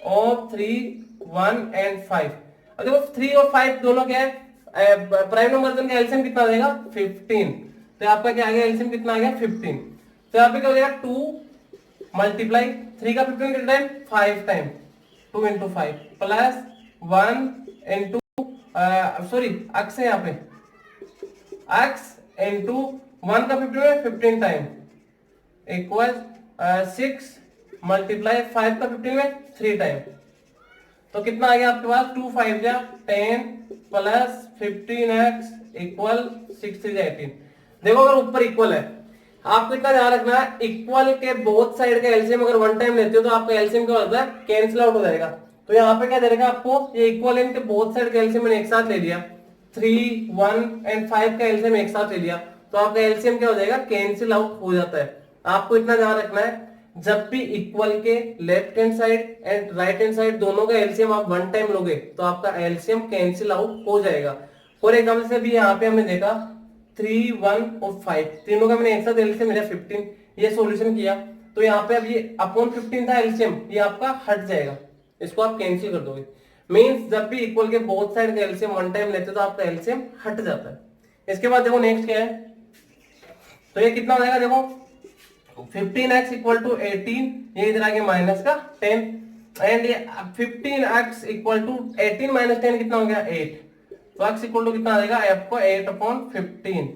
ऑफ 3, 1 एंड 5। अब देखो 3 और 5 दोनों क्या है, प्राइम नंबर का एलसीएम कितना देगा 15, तो आपका क्या आ गया एलसीएम कितना आ गया 15। तो यहाँ पे क्या हो जाएगा 2 मल्टीप्लाई 3 का 15 कितना time 5 time, 2 into 5 plus 1 into sorry x है यहाँ पे x इंटू 1 का 15 में 15 टाइम इक्वल 6 मल्टीप्लाई 5 का 15 में 3 टाइम, तो कितना आ गया आपके पास 2 5 जा 10 प्लस 15x इक्वल 6 3 18। देखो अगर ऊपर इक्वल है, आपको इतना ध्यान रखना है, इक्वल के बोथ साइड का एलसीएम अगर वन टाइम लेते हो तो आपका एलसीएम क्या होता है, कैंसिल आउट हो जाएगा। तो यहाँ पे क्या दे देगा आपको, ये इक्वल है, इनके बोथ साइड का एलसीएम मैंने एक साथ ले लिया, 3 1 एंड 5 का एलसीएम एक साथ ले लिया, तो आपका एलसीएम क्या हो जाएगा, कैंसिल आउट हो जाता है। आपको इतना ध्यान रखना है, जब भी इक्वल के left hand side and right hand side दोनों का एलसीएम आप वन टाइम लोगे तो आपका एलसीएम कैंसिल आउट हो जाएगा। फॉर एग्जाम्पल से भी यहाँ पे हमने देखा 3 1 और 5 तीनों का मैंने एक साथ एलसीएम मेरा 15, ये सॉल्यूशन किया, तो यहाँ पे अब ये अपॉन 15 था एलसीएम, ये आपका हट जाएगा, इसको आप कैंसिल कर दोगे। मींस जब भी इक्वल के बोथ साइड का एलसीएम वन टाइम लेते तो आपका एलसीएम हट जाता है। इसके बाद देखो नेक्स्ट क्या है, तो ये कितना हो जाएगा, देखो 15x इक्वल टू 18, ये इधर आ गया माइनस का 10, एंड ये 15x इक्वल टू 18 माइनस 10 कितना हो गया 8, तो x इक्वल टू कितना आ जाएगा आपको 8/15।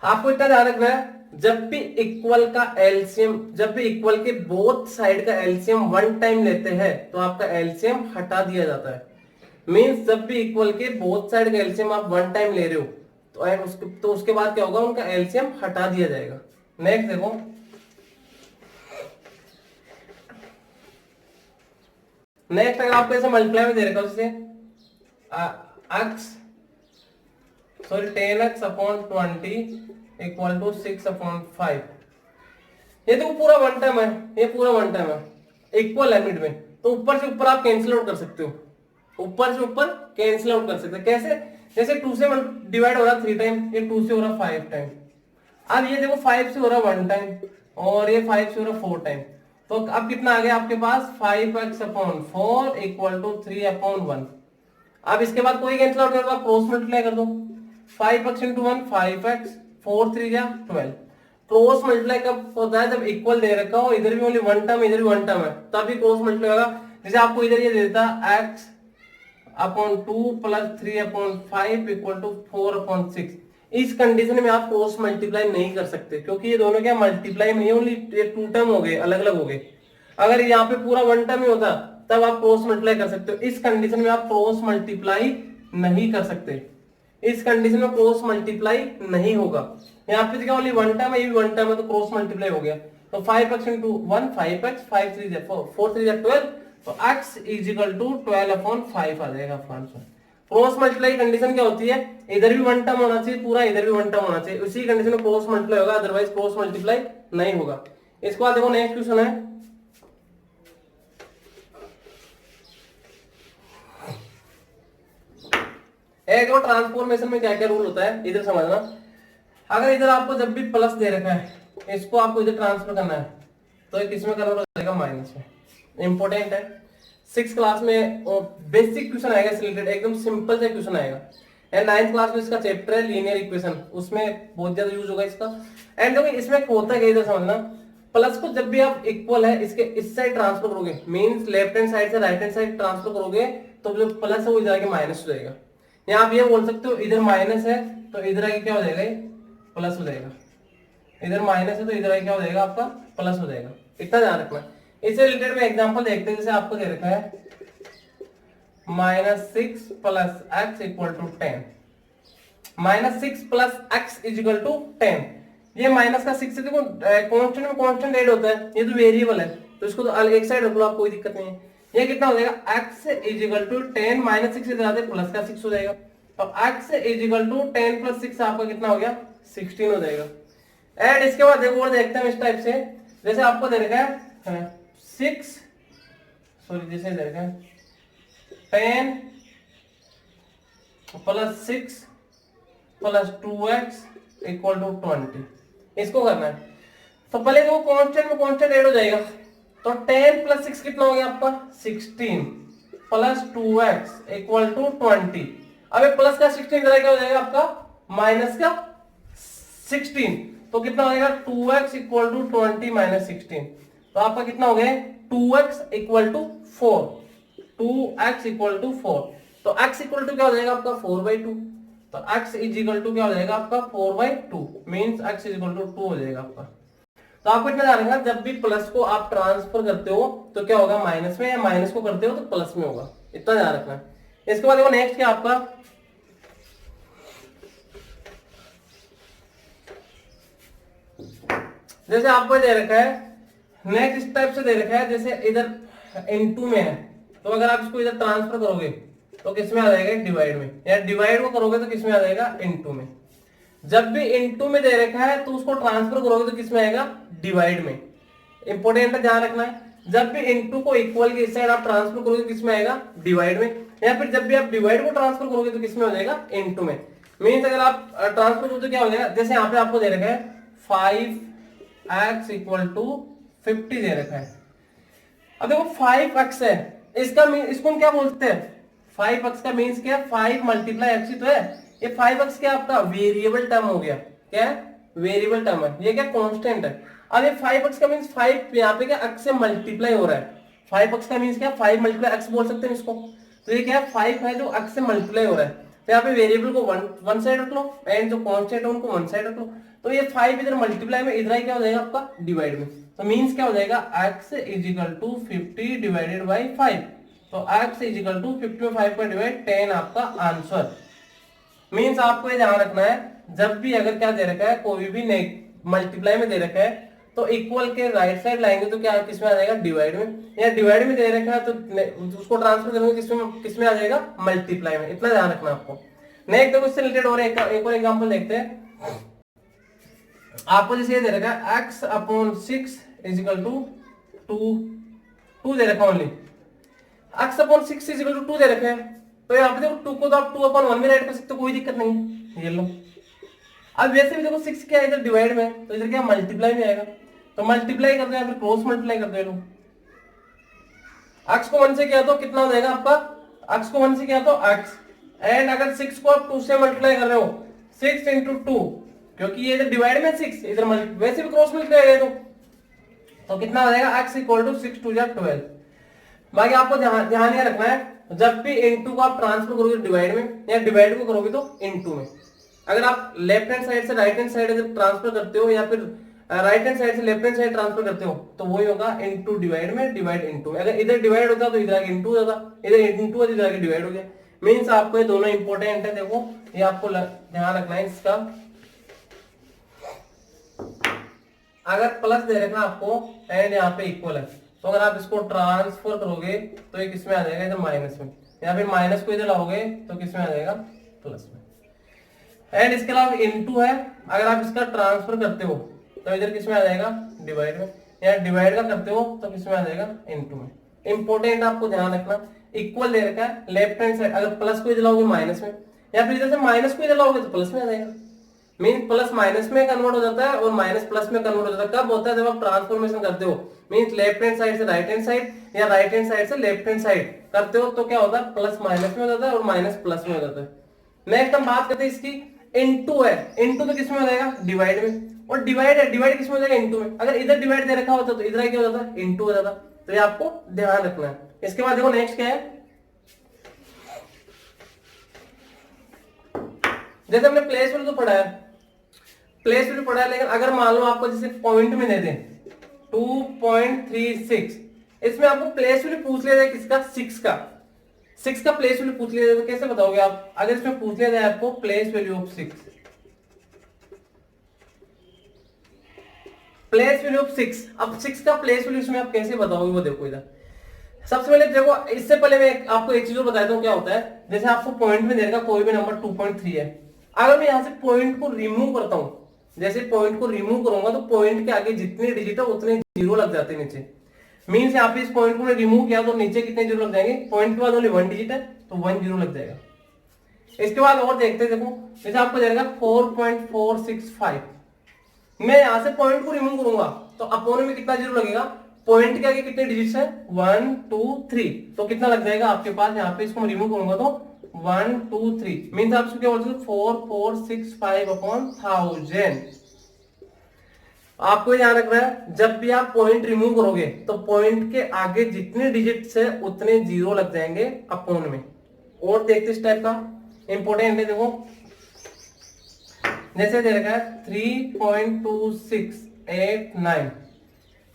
आपको इतना ध्यान रखना है, जब भी इक्वल का एलसीएम, जब भी इक्वल के बोथ साइड का एलसीएम वन टाइम लेते हैं तो आपका एलसीएम हटा दिया जाता है। मींस जब भी इक्वल के बोथ साइड का एलसीएम आप वन टाइम ले रहे हो तो उसके बाद क्या होगा, उनका एलसीएम हटा दिया जाएगा। नेक्स्ट देखो, नेक्स्ट अगर आपको ऐसे मल्टीप्लाई में दे रखा है उससे x 10x upon 20 equal to 6/5, ये तो पूरा वन टाइम है, ये पूरा वन टाइम है, इक्वल है मिड में, तो ऊपर से ऊपर आप कैंसिल आउट कर सकते हो, ऊपर से ऊपर कैंसिल आउट कर सकते हो। कैसे, जैसे 2 से डिवाइड हो रहा 3 टाइम, ये 2 से हो रहा 5 टाइम, अब ये देखो 5 से हो रहा 1 टाइम और ये 5 से हो रहा 4 टाइम, तो अब कितना आ गया आपके पास 5x/4 इक्वल टू 3/1। अब इसके बाद कोई कैंसिल आउट कर दो, आप क्रॉस मल्टीप्लाई कर दो, 5x into 1 5x 4 3 जा 12। क्रॉस मल्टीप्लाई कब होता है, जब इक्वल दे रखा हो, इधर भी ओनली वन टर्म इधर भी वन टर्म है, तभी क्रॉस मल्टीप्लाई होगा। जैसे आपको इधर ये दे देता x/2 प्लस 3/5 इक्वल टू 4/6, इस कंडीशन में आप क्रॉस मल्टीप्लाई नहीं कर सकते, क्योंकि ये दोनों क्या मल्टीप्लाई में ओनली ये टू टर्म हो गए, अलग अलग हो गए। अगर यहाँ पे पूरा वन टर्म ही होता तब आप क्रॉस मल्टीप्लाई कर सकते हो, इस कंडीशन में आप क्रॉस मल्टीप्लाई नहीं कर सकते, इस कंडीशन में क्रॉस मल्टीप्लाई नहीं होगा। यहाँ पे क्या ओनली वन टर्म है, ये भी वन टर्म है, तो क्रॉस मल्टीप्लाई हो गया, तो 5x into 1 5x 5 3 4 3 12, तो x इज इक्वल टू 12/5 आ जाएगा आपका आंसर। क्रॉस मल्टीप्लाई कंडीशन क्या होती है, इधर भी वन टर्म होना चाहिए पूरा, इधर भी वन टर्म होना चाहिए, उसी कंडीशन में क्रॉस मल्टीप्लाई होगा, अदरवाइज क्रॉस मल्टीप्लाई नहीं होगा। इसके बाद देखो नेक्स्ट क्वेश्चन है, एक और ट्रांसफॉर्मेशन में क्या क्या रूल होता है इधर समझना। अगर इधर आपको जब भी प्लस दे रखा है, इसको आपको इधर ट्रांसफर करना है, तो ये किसमें कन्वर्ट हो जाएगा, माइनस में। इंपॉर्टेंट है, 6th क्लास में बेसिक क्वेश्चन आएगा इससे रिलेटेड, एकदम सिंपल सा क्वेश्चन आएगा। एंड 9th क्लास में इसका चैप्टर है लीनियर इक्वेशन, उसमें बहुत ज्यादा यूज होगा इसका। एंड देखो इसमें होता है इधर समझना, प्लस को जब भी आप इक्वल है इसके इस साइड ट्रांसफर करोगे, मींस लेफ्ट हैंड साइड से राइट हैंड साइड ट्रांसफर करोगे, तो जो प्लस है वो इधर आके माइनस हो जाएगा। यहाँ आप ये बोल सकते हो इधर माइनस है तो इधर आके क्या हो जाएगा, प्लस हो जाएगा, इधर माइनस है तो इधर आके क्या हो जाएगा आपका प्लस हो जाएगा, इतना ध्यान रखना। इससे रिलेटेड में एग्जांपल देखते हैं, जैसे आपको दे रखा है -6 + x = 10, -6 + x = 10। ये माइनस का 6 से देखो कांस्टेंट में कांस्टेंट ऐड होता है, ये तो वेरिएबल है, तो इसको तो एक साइड रख लो, आप कोई दिक्कत नहीं है। ये कितना हो जाएगा, x = 10 -6 इधर आते प्लस का 6 हो जाएगा, तो x = 10 + 6 आपका कितना हो गया 16 हो जाएगा। एंड इसके बाद देखो और देखते हैं इस टाइप से, जैसे आपको दे रखा है 6 सॉरी जैसे दे रखा है 10 + 6 + 2x = 20, इसको करना है। तो पहले तो कांस्टेंट में कांस्टेंट ऐड हो जाएगा, तो 10 + 6 कितना हो गया आपका 16 + 2x = 20। अब ये प्लस का 16 इधर क्या हो जाएगा आपका माइनस का 16, तो कितना हो जाएगा 2x = 20 - 16, तो आपका कितना हो गया 2x = 4, 2x = 4, तो x = क्या हो जाएगा आपका 4/2, तो x इज इक्वल टू क्या हो जाएगा आपका 4/2 means x is equal to 2 हो जाएगा आपका। तो आपको इतना जानेगा जब भी प्लस को आप ट्रांसफर करते हो तो क्या होगा माइनस में, या माइनस को करते हो तो प्लस में होगा, इतना ध्यान रखना है। इसके बाद देखो नेक्स्ट क्या आपका, जैसे आपको दे रखा है नेक्स्ट टाइप से दे रखा है, जैसे इधर इनटू में है तो अगर आप इसको इधर ट्रांसफर करोगे तो किस में आ जाएगा डिवाइड में, या डिवाइड को करोगे तो किस में आ जाएगा इनटू में। जब भी इनटू में दे रखा है तो उसको ट्रांसफर करोगे तो किस में आएगा डिवाइड में। इंपॉर्टेंट है, ध्यान रखना है। जब भी इनटू को इक्वल के इस साइड आप ट्रांसफर करोगे तो किस में आएगा डिवाइड में, या फिर जब भी आप डिवाइड को ट्रांसफर करोगे तो किस में हो जाएगा इनटू में। मींस अगर आप ट्रांसफर करोगे तो क्या हो जाएगा, जैसे यहाँ पे आपको दे रखा है 5x इक्वल टू 50 दे रखा है। अब देखो 5x है, इसका इसको हम क्या बोलते हैं, 5x का मीन्स क्या है 5 मल्टीप्लाई x ही तो है। ये 5x क्या आपका वेरिएबल टर्म हो गया, क्या है वेरिएबल टर्म है, ये क्या कांस्टेंट है। अब ये 5x का मीन्स 5 यहाँ पे क्या x से मल्टीप्लाई हो रहा है, 5x का मीन्स क्या 5 मल्टीप्लाई x बोल सकते हैं इसको। तो ये क्या है 5 है जो x से मल्टीप्लाई हो रहा है, तो यहाँ पे वेरिएबल को वन साइड रख लो एंड जो कांस्टेंट है उनको वन साइड रख लो। तो ये 5 इधर मल्टीप्लाई में, इधर क्या हो जाएगा आपका डिवाइड में। तो मीन्स क्या हो जाएगा x is equal to 50 divided by 5। तो x इज इक्वल टू 50 में 5 का डिवाइड 10 आपका आंसर। मीन्स आपको ये ध्यान रखना है जब भी अगर क्या दे रखा है कोई भी मल्टीप्लाई में दे रखा है तो इक्वल के राइट साइड लाएंगे तो क्या किसमें आ जाएगा डिवाइड में, या डिवाइड में दे रखा है तो उसको ट्रांसफर करेंगे किसमें आ जाएगा मल्टीप्लाई में। इतना ध्यान रखना आपको। नेक्स्ट देखो इससे रिलेटेड और एक और एग्जांपल देखते हैं। आपको जैसे ये दे रखा है x upon 6 is equal to 2 दे रखा है only, x upon 6 is equal to 2 दे रखा है। तो यहाँ पे देखो 2 को तो आप 2 अपॉन 1 में राइट कर सकते हो, कोई दिक्कत नहीं है, ये लो। अब वैसे भी देखो 6 क्या है इधर डिवाइड में, तो इधर क्या मल्टीप्लाई में आएगा, तो मल्टीप्लाई कर दो या फिर क्रॉस मल्टीप्लाई कर दो। x को 1 से किया तो कितना हो जाएगा आपका, x को 1 से किया तो x, एंड अगर 6 को आप 2 से मल्टीप्लाई कर रहे हो 6 इंटू 2, क्योंकि ये इधर डिवाइड में 6 इधर वैसे भी क्रॉस मल्टीप्लाई है तो कितना हो जाएगा x इक्वल टू 6 2 12। बाकी आपको ध्यान ये रखना है जब भी इनटू को आप ट्रांसफर करोगे डिवाइड में, या डिवाइड को करोगे तो इनटू में। अगर आप लेफ्ट हैंड साइड से राइट हैंड साइड ट्रांसफर करते हो या फिर राइट हैंड साइड से लेफ्ट हैंड साइड ट्रांसफर करते हो तो वही होगा इनटू डिवाइड में, डिवाइड इनटू में। अगर इधर डिवाइड होता तो इधर आके इनटू हो जाता, इधर इनटू है इधर आके डिवाइड हो गया। मींस आपको ये दोनों इंपॉर्टेंट है, देखो ये आपको ध्यान रखना है इसका। अगर प्लस दे रखा आपको एंड यहाँ पे इक्वल है तो अगर आप इसको ट्रांसफर करोगे तो ये किसमें आ जाएगा इधर माइनस में, या फिर माइनस को इधर लाओगे तो किसमें आ जाएगा प्लस में। एंड इसके अलावा इनटू है, अगर आप इसका ट्रांसफर करते हो तो इधर किसमें आ जाएगा डिवाइड में, या डिवाइड का करते हो तो किसमें आ जाएगा इनटू में। इंपॉर्टेंट आपको ध्यान रखना, इक्वल दे रखा है लेफ्ट हैंड साइड, अगर प्लस को इधर लाओगे माइनस में, या फिर इधर से माइनस को इधर लाओगे तो प्लस में आ जाएगा। मीन प्लस माइनस में कन्वर्ट हो जाता है और माइनस प्लस में कन्वर्ट हो जाता है। कब होता है जब आप ट्रांसफॉर्मेशन करते हो, मीन लेफ्ट हैंड साइड से राइट हैंड साइड या राइट हैंड साइड से लेफ्ट हैंड साइड करते हो तो क्या होता है प्लस माइनस में हो जाता है और माइनस प्लस में हो जाता है। नेक्स्ट हम बात करते हैं इसकी, इनटू है, इनटू तो किसमें हो जाएगा डिवाइड में, और डिवाइड है, डिवाइड किसमें हो जाएगा इनटू में। अगर इधर डिवाइड दे रखा होता तो इधर क्या हो जाता इनटू हो जाता। तो ये आपको ध्यान रखना है। इसके बाद देखो नेक्स्ट क्या है, जैसे हमने प्लेस वैल्यू तो पढ़ा है, प्लेस वैल्यू पढ़ा है, लेकिन अगर मान लो आपको जैसे पॉइंट में दे दें 2.36, इसमें आपको प्लेस वैल्यू पूछ लिया जाए किसका 6 का प्लेस वैल्यू पूछ लिया जाए तो कैसे बताओगे आप। अगर इसमें पूछ लिया जाए आपको place value of 6, place value of 6, अब 6 का प्लेस वैल्यू इसमें आप कैसे बताओगे वो देखो इधर। सबसे पहले देखो, इससे पहले मैं आपको एक चीज और बताता हूँ क्या होता है। जैसे आपको पॉइंट में देगा कोई भी नंबर 2.3 है, अगर मैं यहाँ से पॉइंट को रिमूव करता हूं, जैसे पॉइंट को रिमूव करूंगा तो पॉइंट के आगे जितने डिजिट है उतने जीरो लग जाते हैं नीचे। मीन्स यहाँ पे इस पॉइंट को रिमूव किया तो नीचे कितने जीरो लग जाएंगे, पॉइंट के बाद ओनली 1 डिजिट है तो 1 जीरो लग जाएगा। इसके बाद और देखते हैं, देखो जैसे आपको जाएगा 4.465, मैं यहाँ से पॉइंट को रिमूव करूंगा तो अपोन में कितना जीरो लगेगा, पॉइंट के आगे कितने डिजिट्स है 1 2 3, तो कितना लग जाएगा आपके पास। यहाँ पे इसको मैं रिमूव करूंगा तो 1 2 3, मीन्स आप इसको क्या बोलते हैं 4465 अपॉन 1000। आपको ध्यान रखना है जब भी आप पॉइंट रिमूव करोगे तो पॉइंट के आगे जितने डिजिट्स है उतने जीरो लग जाएंगे अपॉन में। और देखते इस टाइप का इंपॉर्टेंट है, देखो जैसे दे रखा है 3.2689।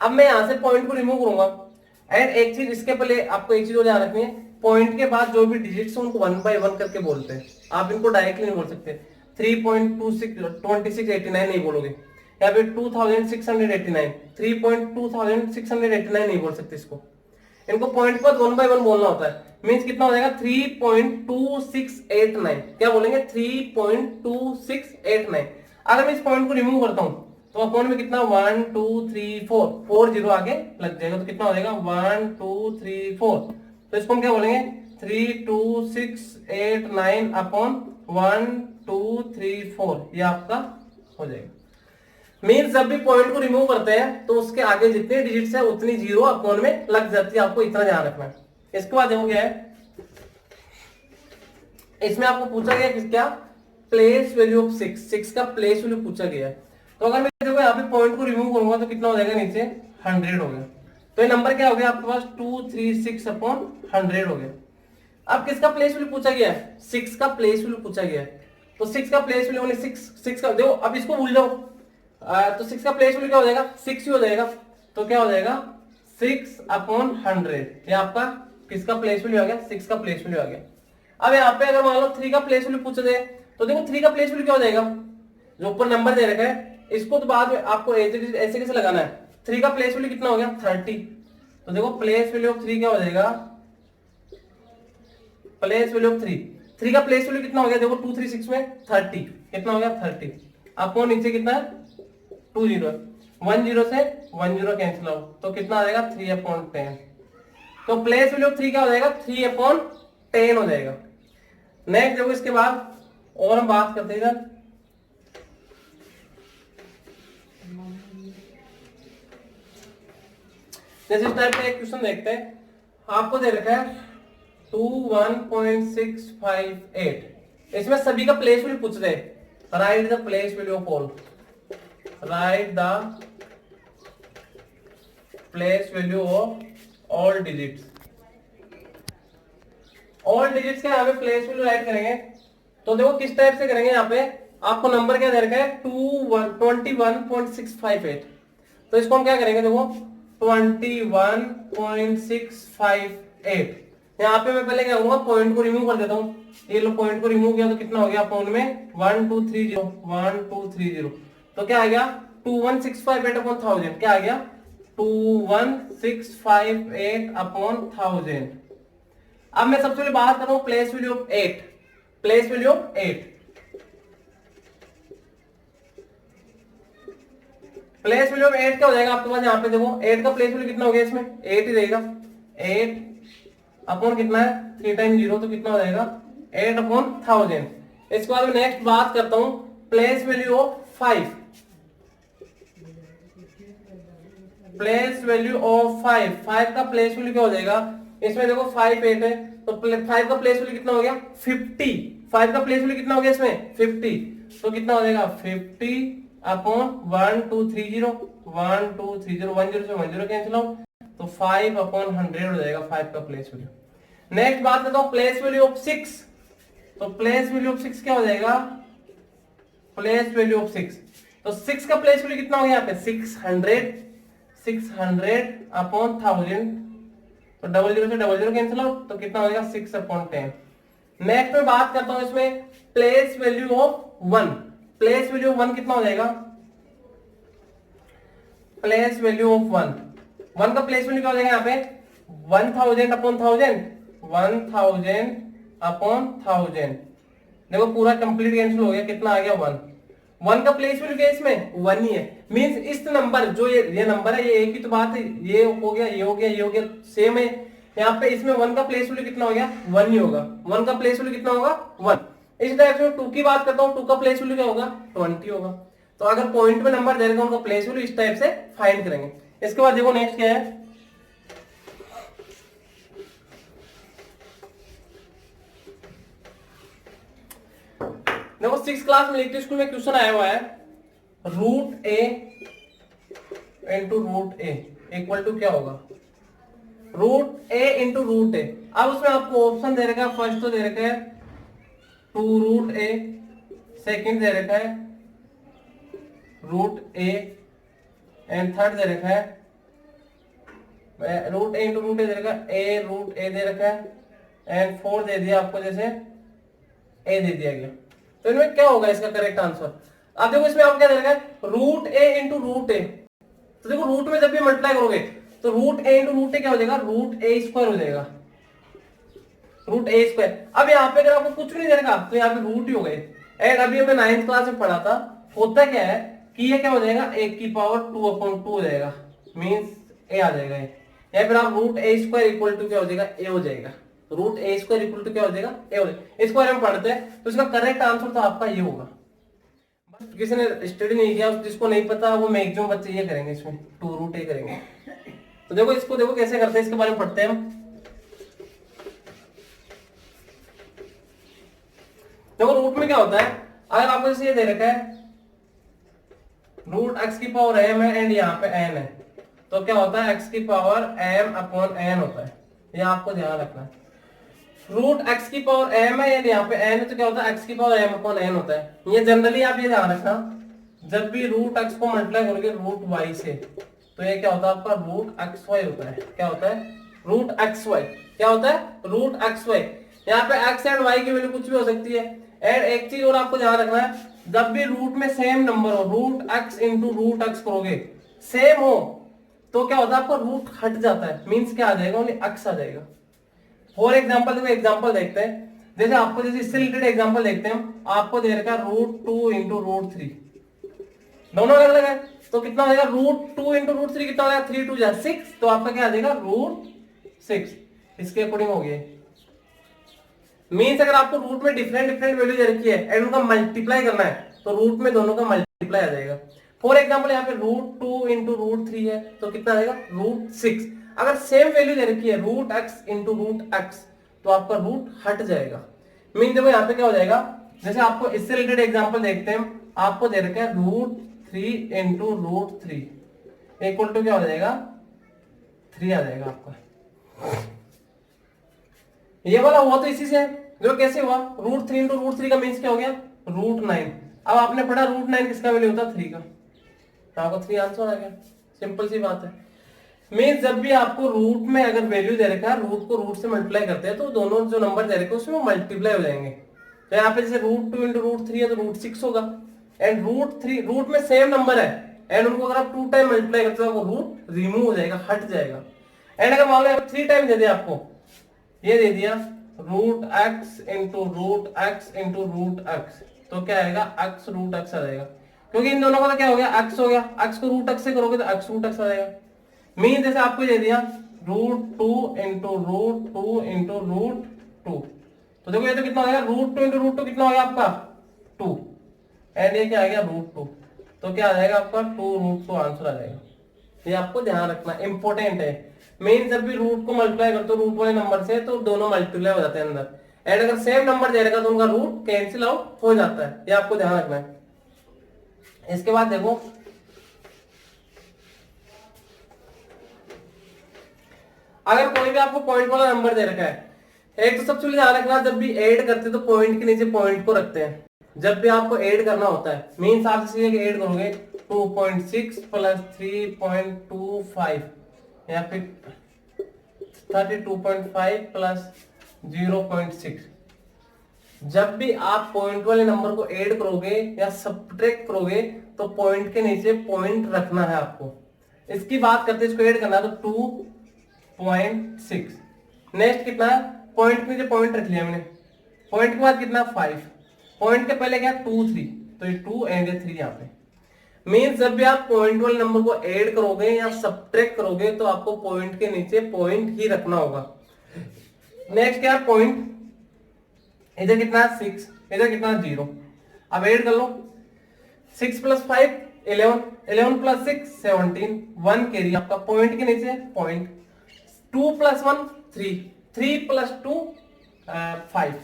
अब मैं यहां से पॉइंट को रिमूव करूंगा एंड एक चीज इसके पहले आपको एक चीज और ध्यान रखनी है, पॉइंट के बाद जो भी डिजिट्स उनको 1 by 1 करके बोलते हैं, आप इनको डायरेक्टली नहीं बोल सकते। 3.2689 नहीं बोलोगे, यहाँ पे 2689, 3.2689 नहीं बोल सकते इसको, इनको पॉइंट के बाद 1 by 1 बोलना होता है। मींस कितना हो जाएगा 3.2689, क्या बोलेंगे 3.2689। अगर मैं इस पॉइंट को रिमूव करता हूं तो अपॉन में कितना 1 2 3 4 4 जीरो आगे लग जाएगा, तो कितना हो जाएगा 1 2 3 4। तो इसको हम क्या बोलेंगे 32689 अपॉन 1 2 3 4, ये आपका हो जाएगा। मींस जब भी पॉइंट को रिमूव करते हैं तो उसके आगे जितने डिजिट्स है उतनी जीरो अपॉन में लग जाती है, आपको इतना ध्यान रखना है। इसके बाद देखो क्या है, इसमें आपको पूछा गया कि क्या प्लेस वैल्यू ऑफ 6, 6 का प्लेस वैल्यू पूछा गया है। तो अगर मैं देखो यहाँ पे पॉइंट को रिमूव करूंगा तो कितना हो जाएगा, नीचे 100 हो गया। तो ये नंबर क्या हो गया आपके पास 236 अपॉन 100 हो गया। अब किसका प्लेस वैल्यू पूछा गया है, 6 का प्लेस वैल्यू पूछा गया है। तो 6 का प्लेस वैल्यू ओनली 6 का, देखो अब इसको भूल जाओ, तो 6 का प्लेस वैल्यू क्या हो जाएगा 6 ही हो जाएगा। तो क्या हो जाएगा 6 अपॉन 100, ये आपका किसका प्लेस वैल्यू आ गया, 6 का प्लेस वैल्यू आ गया। अब यहाँ पे अगर मान लो 3 का प्लेस वैल्यू पूछा जाए तो देखो 3 का प्लेस वैल्यू क्या हो जाएगा, जो ऊपर नंबर दे रखा है इसको तो बाद में आपको ऐसे कैसे लगाना है। 3 का प्लेस वैल्यू कितना हो गया 30, तो देखो प्लेस वैल्यू ऑफ 3 क्या हो जाएगा, प्लेस वैल्यू ऑफ 3 का प्लेस वैल्यू कितना हो गया, देखो 236 में 30 कितना हो गया 30 अपॉन नीचे कितना है 2 जीरो, 1 जीरो से 1 जीरो कैंसिल आउट, तो कितना आ जाएगा 3 अपॉन 10। तो प्लेस वैल्यू ऑफ 3 क्या हो जाएगा 3 अपॉन 10 हो जाएगा। नेक्स्ट देखो इसके बाद और हम बात करते हैं इधर, जैसे इस टाइप का एक क्वेश्चन देखते हैं, आपको दे रखा है 21.658, इसमें सभी का प्लेस वैल्यू पूछ रहे हैं। Right the place value of all, right the place value of all digits. All digits के यहाँ पे प्लेस वैल्यू राइट करेंगे तो देखो किस टाइप से करेंगे। यहाँ पे आपको नंबर क्या दे रखा है 21.658, तो इसको हम क्या करेंगे देखो 21.658, यहाँ पे मैं पहले क्या करूंगा पॉइंट को रिमूव कर देता हूँ। ये लो पॉइंट को रिमूव किया तो कितना हो गया अपॉन में 1230, तो क्या आ गया 21,658 अपॉन 1000, क्या आ गया 21,658 अपॉन 1000। अब मैं सबसे पहले बात कर रहा हूं place value of 8, place value of 8, place value of 8 क्या हो जाएगा आपके पास, यहाँ पे देखो 8 का प्लेस वैल्यू कितना हो गया, इसमें 8 ही रहेगा, 8 अपॉन कितना है 3 टाइम 0, तो कितना हो जाएगा 8 अपॉन 1000। इसके बाद मैं नेक्स्ट बात करता हूं place value of 5, place value of 5 का प्लेस वैल्यू क्या हो जाएगा, इसमें देखो 5 8 है तो 5 का प्लेस वैल्यू कितना हो गया 50, 5 का प्लेस वैल्यू कितना हो गया इसमें 50, तो कितना हो जाएगा 50 अपॉन 1230, 1230, 1 जीरो से 1 जीरो कैंसिल आउट, तो 5 अपॉन 100 हो जाएगा 5 का प्लेस वैल्यू। नेक्स्ट बात करता हूं प्लेस वैल्यू ऑफ 6, तो प्लेस वैल्यू ऑफ 6 क्या हो जाएगा, प्लेस वैल्यू ऑफ 6, तो 6 का प्लेस वैल्यू कितना हो गया यहाँ पे 600 अपॉन 1000, तो 00 से 00 कैंसिल आउट, तो कितना हो जाएगा 6 अपॉन 10। नेक्स्ट में बात करता हूं इसमें place value of 1, place value of 1 कितना हो जाएगा, प्लेस वैल्यू ऑफ 1 का प्लेस वैल्यू क्या हो जाएगा यहाँ पे 1000 अपॉन 1000, 1000 अपॉन 1000, देखो पूरा कंप्लीट कैंसिल हो गया, कितना आ गया 1 का प्लेस वैल्यू क्या है इसमें 1 ही है। मींस इस नंबर जो ये नंबर है ये एक ही तो बात है, ये हो गया ये हो गया ये हो गया सेम है। यहाँ पे इसमें 1 का प्लेस वैल्यू कितना हो गया 1 ही होगा, 1 का प्लेस वैल्यू कितना होगा 1। इस टाइप से 2 की बात करता हूँ, 2 का प्लेस वैल्यू क्या होगा 20 होगा। तो अगर पॉइंट में नंबर दे रखा उनका प्लेस वैल्यू इस टाइप से फाइंड करेंगे। इसके बाद देखो नेक्स्ट क्या है, देखो 6 क्लास मिलिट्री स्कूल में क्वेश्चन आया हुआ है root A into root A equal to क्या होगा, root A into root A. अब उसमें आपको ऑप्शन दे रखा है, फर्स्ट तो दे रखा है 2 रूट ए, सेकेंड दे रखा है रूट ए एंड थर्ड दे रखा है रूट ए इंटू रूट ए दे रखा है, ए रूट ए दे रखा है एंड 4 दे दिया आपको, जैसे ए दे दिया गया। तो इनमें क्या होगा इसका करेक्ट आंसर? आप देखो इसमें आप क्या दे रखा है, रूट ए इंटू रूट ए। तो देखो रूट में जब भी मल्टीप्लाई करोगे तो रूट ए इंटू रूट ए क्या हो जाएगा, रूट ए स्क्वायर हो जाएगा, रूट ए स्क्वायर। अब यहाँ पे अगर आपको कुछ नहीं दे रखा तो यहाँ पे रूट ही हो गए। एंड अभी हमने 9th क्लास में पढ़ा था, होता क्या है कि ये क्या हो जाएगा, ए की पावर 2/2 हो जाएगा, मींस ए आ जाएगा ये। या फिर आप root A square equal to क्या हो जाएगा, ए हो जाएगा। Root A square equal to क्या हो जाएगा, ए हो जाएगा। इसको हम पढ़ते हैं तो इसका करेक्ट आंसर तो आपका ये होगा। किसी ने स्टडी नहीं किया, जिसको नहीं पता वो मैक्सिमम बच्चे ये करेंगे, इसमें 2 रूट ए करेंगे। तो देखो इसको देखो कैसे करते हैं, इसके बारे में पढ़ते हैं हम। देखो रूट में क्या होता है, अगर आपको जैसे ये दे रखा है रूट एक्स की पावर m है एंड यहाँ पे n है, तो क्या होता है x की पावर m/n होता है, ये आपको ध्यान रखना है। रूट x की पावर m है एंड यहाँ पे n है, तो क्या होता है x की पावर m/n होता है। ये जनरली आप ये ध्यान रखना, जब भी रूट x को मल्टीप्लाई करोगे रूट y से तो ये क्या होता है आपका रूट xy होता है। क्या होता है, रूट xy। क्या होता है, रूट xy। यहाँ पे x एंड y की वैल्यू कुछ भी हो सकती है। एंड एक चीज और आपको ध्यान रखना है, जब भी रूट में सेम नंबर हो, root x into root x करोगे सेम हो तो क्या होता है आपका रूट हट जाता है, मींस क्या आ जाएगा, ओनली x आ जाएगा। फॉर एग्जाम्पल देखो, एग्जाम्पल देखते हैं, जैसे आपको जैसे इससे रिलेटेड एग्जाम्पल देखते हैं हम। आपको दे रखा है रूट 2 इंटू रूट 3, दोनों अलग अलग है, तो कितना हो जाएगा, रूट 2 इंटू रूट 3 कितना हो जाएगा, 3 2 जा 6, तो आपका क्या आ जाएगा रूट 6। इसके अकॉर्डिंग हो गया। मींस अगर आपको रूट में डिफरेंट डिफरेंट वैल्यू दे रखी है एंड उनका मल्टीप्लाई करना है तो रूट में दोनों का मल्टीप्लाई आ जाएगा। फॉर एग्जाम्पल यहाँ पे रूट 2 इंटू रूट 3 है, तो कितना आएगा रूट 6। अगर सेम वैल्यू दे रखी है root x into root x, तो आपका रूट हट जाएगा। मीन देखो यहाँ पे क्या हो जाएगा, जैसे आपको इससे रिलेटेड एग्जांपल देखते हैं, आपको दे रखा है root 3 into root 3 equal to क्या हो जाएगा, 3 आ जाएगा आपका। ये वाला हुआ तो इसी से, जो कैसे हुआ, रूट 3 इंटू रूट 3 का मीन्स क्या हो गया, रूट 9। अब आपने पढ़ा रूट 9 किसका वैल्यू होता है, 3 का, तो आपका 3 आंसर आ गया। सिंपल सी बात है। मीन्स जब भी आपको रूट में अगर वैल्यू दे रखा है, रूट को रूट से मल्टीप्लाई करते हैं तो दोनों जो नंबर दे रखे हैं उसमें मल्टीप्लाई हो जाएंगे। तो यहाँ पे जैसे रूट 2 इंटू रूट 3 है तो रूट 6 होगा। एंड रूट 3 रूट में सेम नंबर है एंड उनको अगर आप 2 टाइम मल्टीप्लाई करते हो वो रूट रिमूव हो जाएगा, हट जाएगा। एंड अगर मान लो 3 टाइम दे दिया आपको, ये दे दिया root x into root x into root x, तो क्या आएगा, एक्स रूट एक्स आ जाएगा। क्योंकि इन दोनों का तो क्या हो गया, एक्स हो गया, एक्स को रूट एक्स से करोगे तो एक्स रूट एक्स आ जाएगा। मीन जैसे आपको दे दिया root 2 into root 2 into root 2, तो देखो ये तो कितना हो जाएगा, रूट 2 इंटू रूट 2 कितना हो गया आपका 2, एंड ये क्या आ गया रूट 2, तो क्या आ जाएगा आपका 2 रूट 2 आंसर आ जाएगा। ये आपको ध्यान रखना, इंपॉर्टेंट है। मेन जब भी रूट को मल्टीप्लाई करते हो रूट वाले नंबर से तो दोनों मल्टीप्लाई हो जाते हैं अंदर, एंड अगर सेम नंबर दे रहेगा तो उनका रूट कैंसिल आउट हो जाता है। ये आपको ध्यान रखना है। इसके बाद देखो अगर कोई भी आपको पॉइंट वाला नंबर दे रखा है, एक तो सबसे ध्यान रखना, जब भी ऐड करते हैं तो पॉइंट के नीचे पॉइंट को रखते हैं। जब भी आपको ऐड करना होता है, मीन्स आप जैसे ऐड करोगे 2.6 प्लस 3.25 या फिर 32.5 प्लस 0.6, जब भी आप पॉइंट वाले नंबर को ऐड करोगे या सब्ट्रैक्ट करोगे तो पॉइंट के नीचे पॉइंट रखना है आपको। इसकी बात करते हैं, इसको ऐड करना है तो 2.6, नेक्स्ट कितना है, पॉइंट के नीचे पॉइंट रख लिया मैंने, पॉइंट के बाद कितना 5, पॉइंट के पहले क्या 2 3, तो ये 2 एंड 3 यहाँ पे। मीन्स जब भी आप पॉइंट वाले नंबर को ऐड करोगे या सब्ट्रैक्ट करोगे तो आपको पॉइंट के नीचे पॉइंट ही रखना होगा। नेक्स्ट क्या है, पॉइंट इधर कितना 6, इधर कितना 0, अब ऐड कर लो 6 प्लस 5 11, 11 प्लस 6 17, 1 कैरी आपका पॉइंट के नीचे पॉइंट, 2 प्लस 1 3, 3 प्लस 2 5,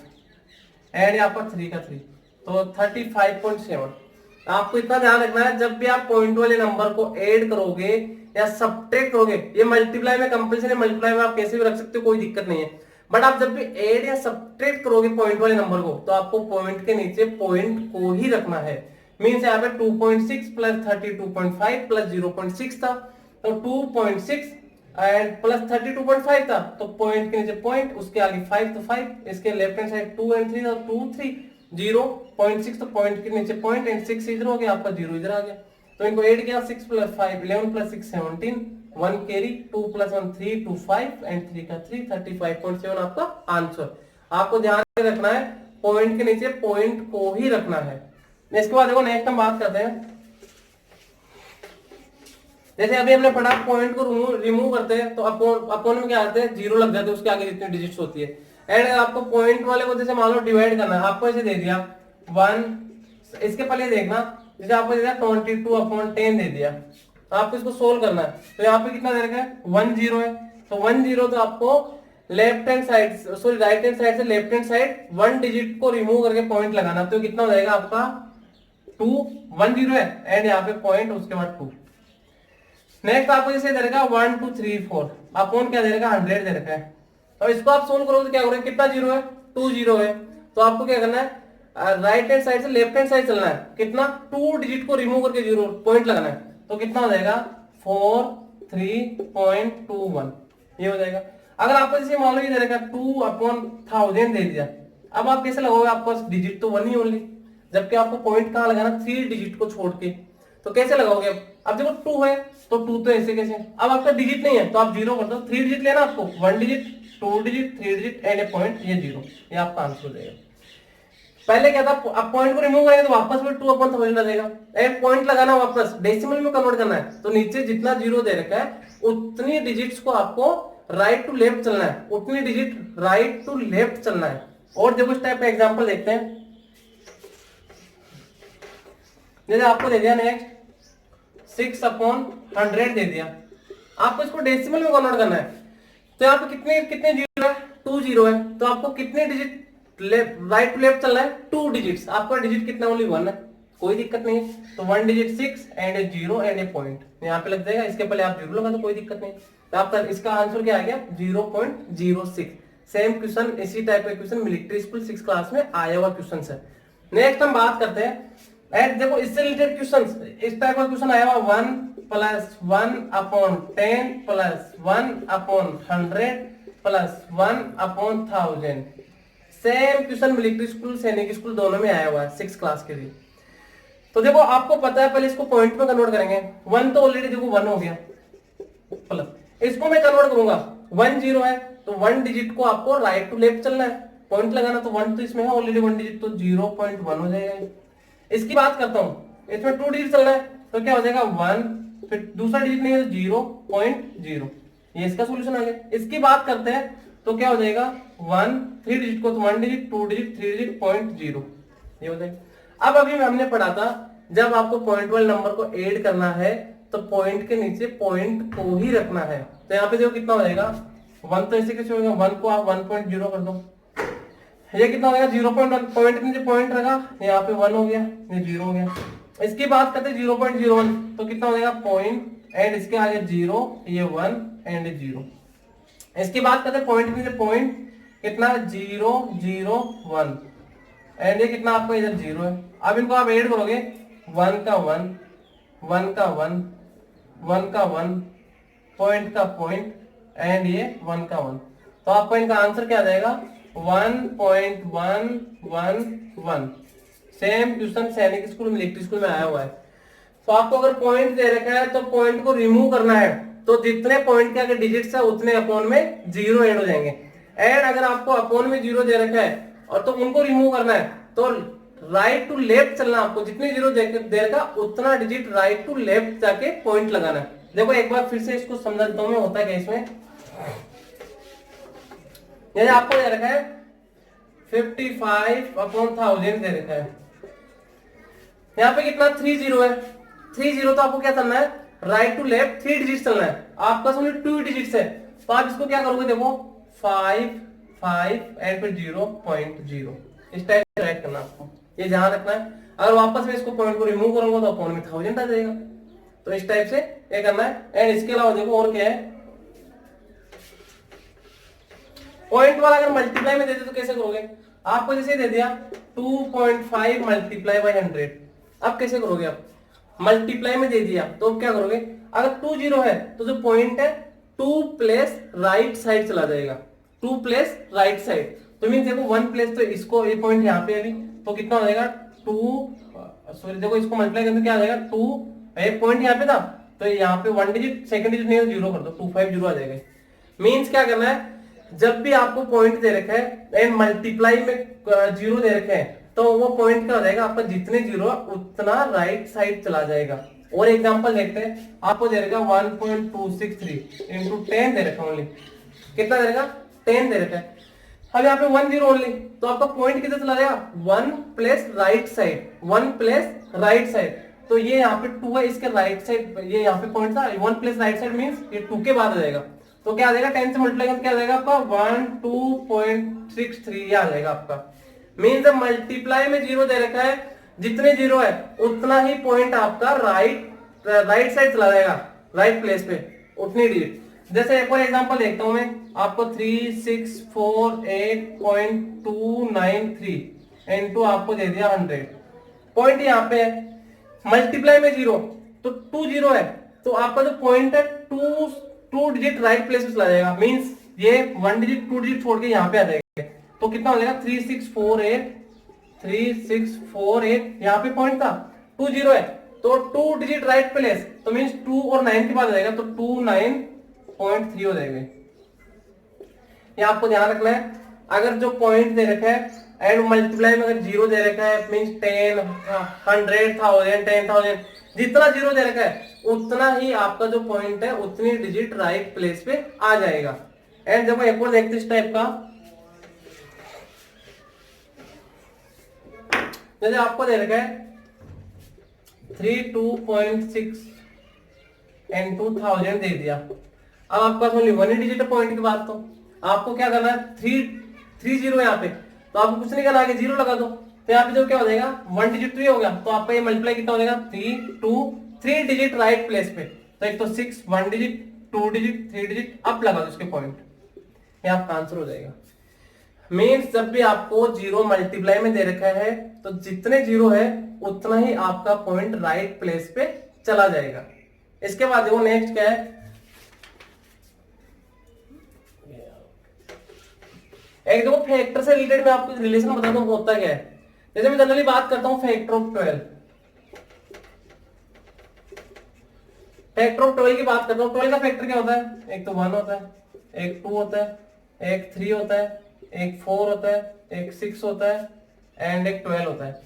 एंड यहाँ पर 3 का 3, तो 35.7। आपको इतना ध्यान रखना है, जब भी आप पॉइंट वाले नंबर को ऐड करोगे या सब्ट्रैक्ट करोगे, ये मल्टीप्लाई में कंपल्सरी, मल्टीप्लाई में आप कैसे भी रख सकते हो, कोई दिक्कत नहीं है, बट आप जब भी ऐड या सब्ट्रैक्ट करोगे पॉइंट वाले नंबर को तो आपको पॉइंट के नीचे पॉइंट को ही रखना है। मीन्स यहाँ पे 2.6 प्लस 32.5 प्लस 0.6 था, तो 2.6 एंड प्लस 32.5 था, तो पॉइंट के नीचे पॉइंट, उसके आगे 5 तो 5, इसके लेफ्ट हैंड साइड 2 एंड 3 था, 2 3 0.6, तो पॉइंट के नीचे पॉइंट एंड 6 इधर हो गया, आपका 0 इधर आ गया। तो इनको ऐड किया, 6 plus 5 11 plus 6 17, 1 carry, 2 plus 1 3 2 5 and 3 का 3 35.7 आपका आंसर। आपको ध्यान रखना है पॉइंट के नीचे पॉइंट को ही रखना है। इसके बाद देखो नेक्स्ट हम बात करते हैं, जैसे अभी हमने पढ़ा पॉइंट को रिमूव करते हैं तो अपोन में क्या आते हैं, 0 लग जाते हैं उसके आगे जितनी डिजिट्स होती है। एंड आपको पॉइंट वाले को जैसे मान लो डिवाइड करना है, आपको ऐसे दे दिया 1, इसके पहले देखना जैसे आपको दे दिया 22/10 दे दिया, आपको इसको सोल्व करना है। तो यहाँ पे कितना दे रखा है, 1 0 है, तो 1 0 तो आपको left hand side sorry right hand side से लेफ्ट हैंड साइड 1 डिजिट को रिमूव करके पॉइंट लगाना, तो कितना हो जाएगा आपका 2 1 0 है एंड यहाँ पे पॉइंट, उसके बाद 2। नेक्स्ट आपको जैसे दे रखा 1 2 3 4, अपोन क्या दे रखा 100 दे रखा है। अब इसको आप सोल्व करोगे तो क्या करोगे, कितना 0 है, 2 0 है, तो आपको क्या करना है राइट हैंड साइड से लेफ्ट हैंड साइड चलना है, कितना 2 डिजिट को रिमूव करके 0 पॉइंट लगाना है, तो कितना हो जाएगा 43.21, ये हो जाएगा। अगर आपको जैसे मान लो ये दे रखा 2/1000 दे दिया, अब आप कैसे लगोगे, आपके पास डिजिट तो 1 ही ओनली, जबकि आपको पॉइंट कहां लगाना 3 डिजिट को छोड़ के, तो कैसे लगाओगे। अब देखो 2 है तो 2 तो ऐसे कैसे, अब आपका डिजिट नहीं है तो आप 0 कर दो, 3 डिजिट लेना आपको, 1 digit 2 digit 3 digit and A point, ये 0, ये आपका आंसर हो जाएगा। पहले क्या था, अब पॉइंट को रिमूव करेंगे तो वापस में 2/1000 आ जाएगा, एंड पॉइंट लगाना वापस डेसिमल में कन्वर्ट करना है, तो नीचे जितना 0 दे रखा है उतनी डिजिट्स को आपको राइट टू लेफ्ट चलना है, उतनी डिजिट राइट टू लेफ्ट चलना है। और देखो इस टाइप का एग्जांपल देखते हैं, जैसे आपको दे दिया नेक्स्ट 6/100 दे दिया, आपको इसको डेसिमल में कन्वर्ट करना है, तो यहाँ पे कितने कितने 0 है, 2 0 है, तो आपको कितने डिजिट राइट टू लेफ्ट चलना है, 2 डिजिट्स, आपका डिजिट कितना ओनली 1 है, कोई दिक्कत नहीं है, तो 1 digit 6 and A 0 and A point यहाँ पे लग जाएगा, इसके पहले आप 0 लगा तो कोई दिक्कत नहीं, तो आपका इसका आंसर क्या आ गया 0.06। सेम क्वेश्चन इसी टाइप का क्वेश्चन मिलिट्री स्कूल 6 क्लास में आया हुआ क्वेश्चन है। नेक्स्ट हम बात करते हैं, एंड देखो इससे रिलेटेड क्वेश्चन, इस टाइप का क्वेश्चन आया हुआ 1 + 1/10 + 1/100 + 1/1000, सेम क्वेश्चन मिलिट्री स्कूल सैनिक स्कूल दोनों में आया हुआ है 6 क्लास के लिए। तो देखो आपको पता है, पहले इसको पॉइंट में कन्वर्ट करेंगे, 1 तो ऑलरेडी देखो 1 हो गया, प्लस इसको मैं कन्वर्ट करूंगा 1 0 है, तो 1 डिजिट को आपको राइट टू लेफ्ट चलना है, पॉइंट लगाना, तो 1 तो इसमें है ऑलरेडी 1 डिजिट, तो 0.1 हो जाएगा। इसकी बात करता हूं, इसमें 2 डिजिट चलना है, तो क्या हो जाएगा 1, फिर दूसरा डिजिट नहीं है तो 0.0, ये इसका सॉल्यूशन आ गया। इसकी बात करते हैं तो क्या हो जाएगा 1 3 डिजिट को तो 1 डिजिट 2 डिजिट 3 डिजिट 0.0, ये हो जाएगा। अब अभी हमने पढ़ा था जब आपको पॉइंट वाले नंबर को ऐड करना है तो पॉइंट के नीचे पॉइंट को ही रखना है, तो यहाँ पे देखो कितना हो जाएगा 1, तो ऐसे कैसे होगा, 1 को आप 1.0 कर दो, ये कितना हो जाएगा 0.1, पॉइंट के नीचे पॉइंट रखा, यहाँ पे 1 हो गया, ये 0 हो गया। इसकी बात करते हैं 0.01, तो कितना हो जाएगा पॉइंट एंड इसके आगे 0, ये 1 एंड 0। इसकी बात करते हैं पॉइंट के नीचे पॉइंट कितना 0 0 1 एंड ये कितना आपको इधर 0 है। अब इनको आप ऐड करोगे 1 का 1 1 का 1 1 का 1 पॉइंट का पॉइंट एंड ये 1 का 1, तो आपको इनका आंसर क्या आ जाएगा 1.111। सेम क्वेश्चन सैनिक स्कूल मिलिट्री स्कूल में आया हुआ है। तो आपको अगर पॉइंट दे रखा है तो पॉइंट को रिमूव करना है, तो जितने पॉइंट के आगे डिजिट्स है उतने अपोन में 0 ऐड हो जाएंगे। एंड अगर आपको अपोन में 0 दे रखा है और तो उनको रिमूव करना है तो राइट टू लेफ्ट चलना, आपको जितने 0 दे रखा उतना डिजिट राइट टू लेफ्ट जाके पॉइंट लगाना है। देखो एक बार फिर से इसको समझा देता हूं मैं, होता है इसमें जैसे आपको दे रखा है 55/1000 दे रखा है, यहाँ पे कितना 3 0 है, 3 0 तो आपको क्या करना है राइट टू लेफ्ट 3 डिजिट चलना है, आपका समझो 2 डिजिट्स है, तो आप इसको क्या करोगे देखो 5 5 एंड फिर 0.0, इस टाइप से राइट करना आपको, ये ध्यान रखना है। अगर वापस में इसको पॉइंट को रिमूव करूंगा तो अपॉन में 1000 आ जाएगा, तो इस टाइप से ये करना है। एंड इसके अलावा देखो और क्या है, पॉइंट वाला अगर मल्टीप्लाई में देते तो कैसे करोगे, आपको जैसे दे दिया 2.5 × 100, अब कैसे करोगे आप, मल्टीप्लाई में दे दिया तो अब क्या करोगे, अगर 2 0 है तो जो पॉइंट है 2 प्लेस राइट साइड चला जाएगा, 2 प्लेस राइट साइड, तो मीन देखो 1 प्लेस, तो इसको ये पॉइंट यहाँ पे अभी तो कितना हो जाएगा 2, सॉरी देखो इसको मल्टीप्लाई करने क्या आ जाएगा 2, ये पॉइंट यहाँ पे था तो यहाँ पे 1 डिजिट सेकंड डिजिट नहीं है 0 कर दो, 250 आ जाएगा। मीन्स क्या करना है, जब भी आपको पॉइंट दे रखा है एंड मल्टीप्लाई में 0 दे रखे हैं तो वो पॉइंट क्या हो जाएगा आपका, जितने 0 उतना राइट साइड चला जाएगा। और एग्जांपल देखते हैं, आपको दे रखा 1.263 इंटू 10 दे रखा ओनली, कितना दे रखा 10 दे रखा है। अब यहाँ पे 1 0 ओनली, तो आपका पॉइंट कितना चला जाएगा 1 plus right side, 1 plus right side, तो ये यहाँ पे 2 है, इसके राइट साइड ये यहाँ पे पॉइंट था 1 प्लस राइट साइड मींस ये 2 के बाद आ जाएगा, तो क्या आ जाएगा 10 से मल्टीप्लाई करके क्या आ जाएगा आपका 12.63 आ जाएगा आपका। मींस जब मल्टीप्लाई में 0 दे रखा है, जितने 0 है उतना ही पॉइंट आपका राइट साइड चला जाएगा, राइट प्लेस पे उतनी डिजिट। जैसे एक और एग्जांपल देखता हूं मैं आपको, 3648.293 इनटू आपको दे दिया 100, पॉइंट यहाँ पे है, मल्टीप्लाई में 0 तो 2 0 है, तो आपका जो पॉइंट है 2 डिजिट राइट प्लेस पे चला जाएगा, मींस ये 1 डिजिट 2 डिजिट छोड़ के यहाँ पे आ जाएगा, तो कितना हो जाएगा 3648 यहाँ पे पॉइंट था 2 0 है, तो 2 डिजिट राइट प्लेस, तो मींस 2 और 9 के बाद आ जाएगा, तो 29.3 हो जाएगा। ये आपको ध्यान रखना है, अगर जो पॉइंट दे रखा है एंड मल्टीप्लाई में अगर 0 दे रखा है मींस 10, 100,000, 10,000, जितना 0 दे रखा है उतना ही आपका जो पॉइंट है उतनी डिजिट राइट प्लेस पे आ जाएगा। एंड जब एक और देखते इस टाइप का, जैसे आपको दे रखा है 32.6 एंड 2000 दे दिया, अब आपके पास ओनली 1 डिजिट पॉइंट की बात, तो आपको क्या करना है 3 0 यहाँ पे, तो आपको कुछ नहीं करना, आगे 0 लगा दो, तो यहाँ पे जो क्या हो जाएगा 1 डिजिट 3 हो गया, तो आपका ये मल्टीप्लाई कितना हो जाएगा 3 डिजिट राइट प्लेस पे, तो एक तो 6 1 डिजिट 2 डिजिट 3 डिजिट अप लगा दो उसके पॉइंट, ये आपका आंसर हो जाएगा। मीन्स जब भी आपको 0 मल्टीप्लाई में दे रखा है तो जितने 0 है उतना ही आपका पॉइंट राइट प्लेस पे चला जाएगा। इसके बाद देखो नेक्स्ट क्या है, एक देखो फैक्टर से रिलेटेड मैं आपको रिलेशन बताता हूं होता क्या है। जैसे मैं जनरली बात करता हूं फैक्टर ऑफ 12, फैक्टर ऑफ 12 की बात करता हूं, 12 का फैक्टर क्या होता है, एक तो 1 होता है, एक 2 होता है, एक 3 होता है, एक 4 होता है, एक 6 होता है एंड एक 12 होता है।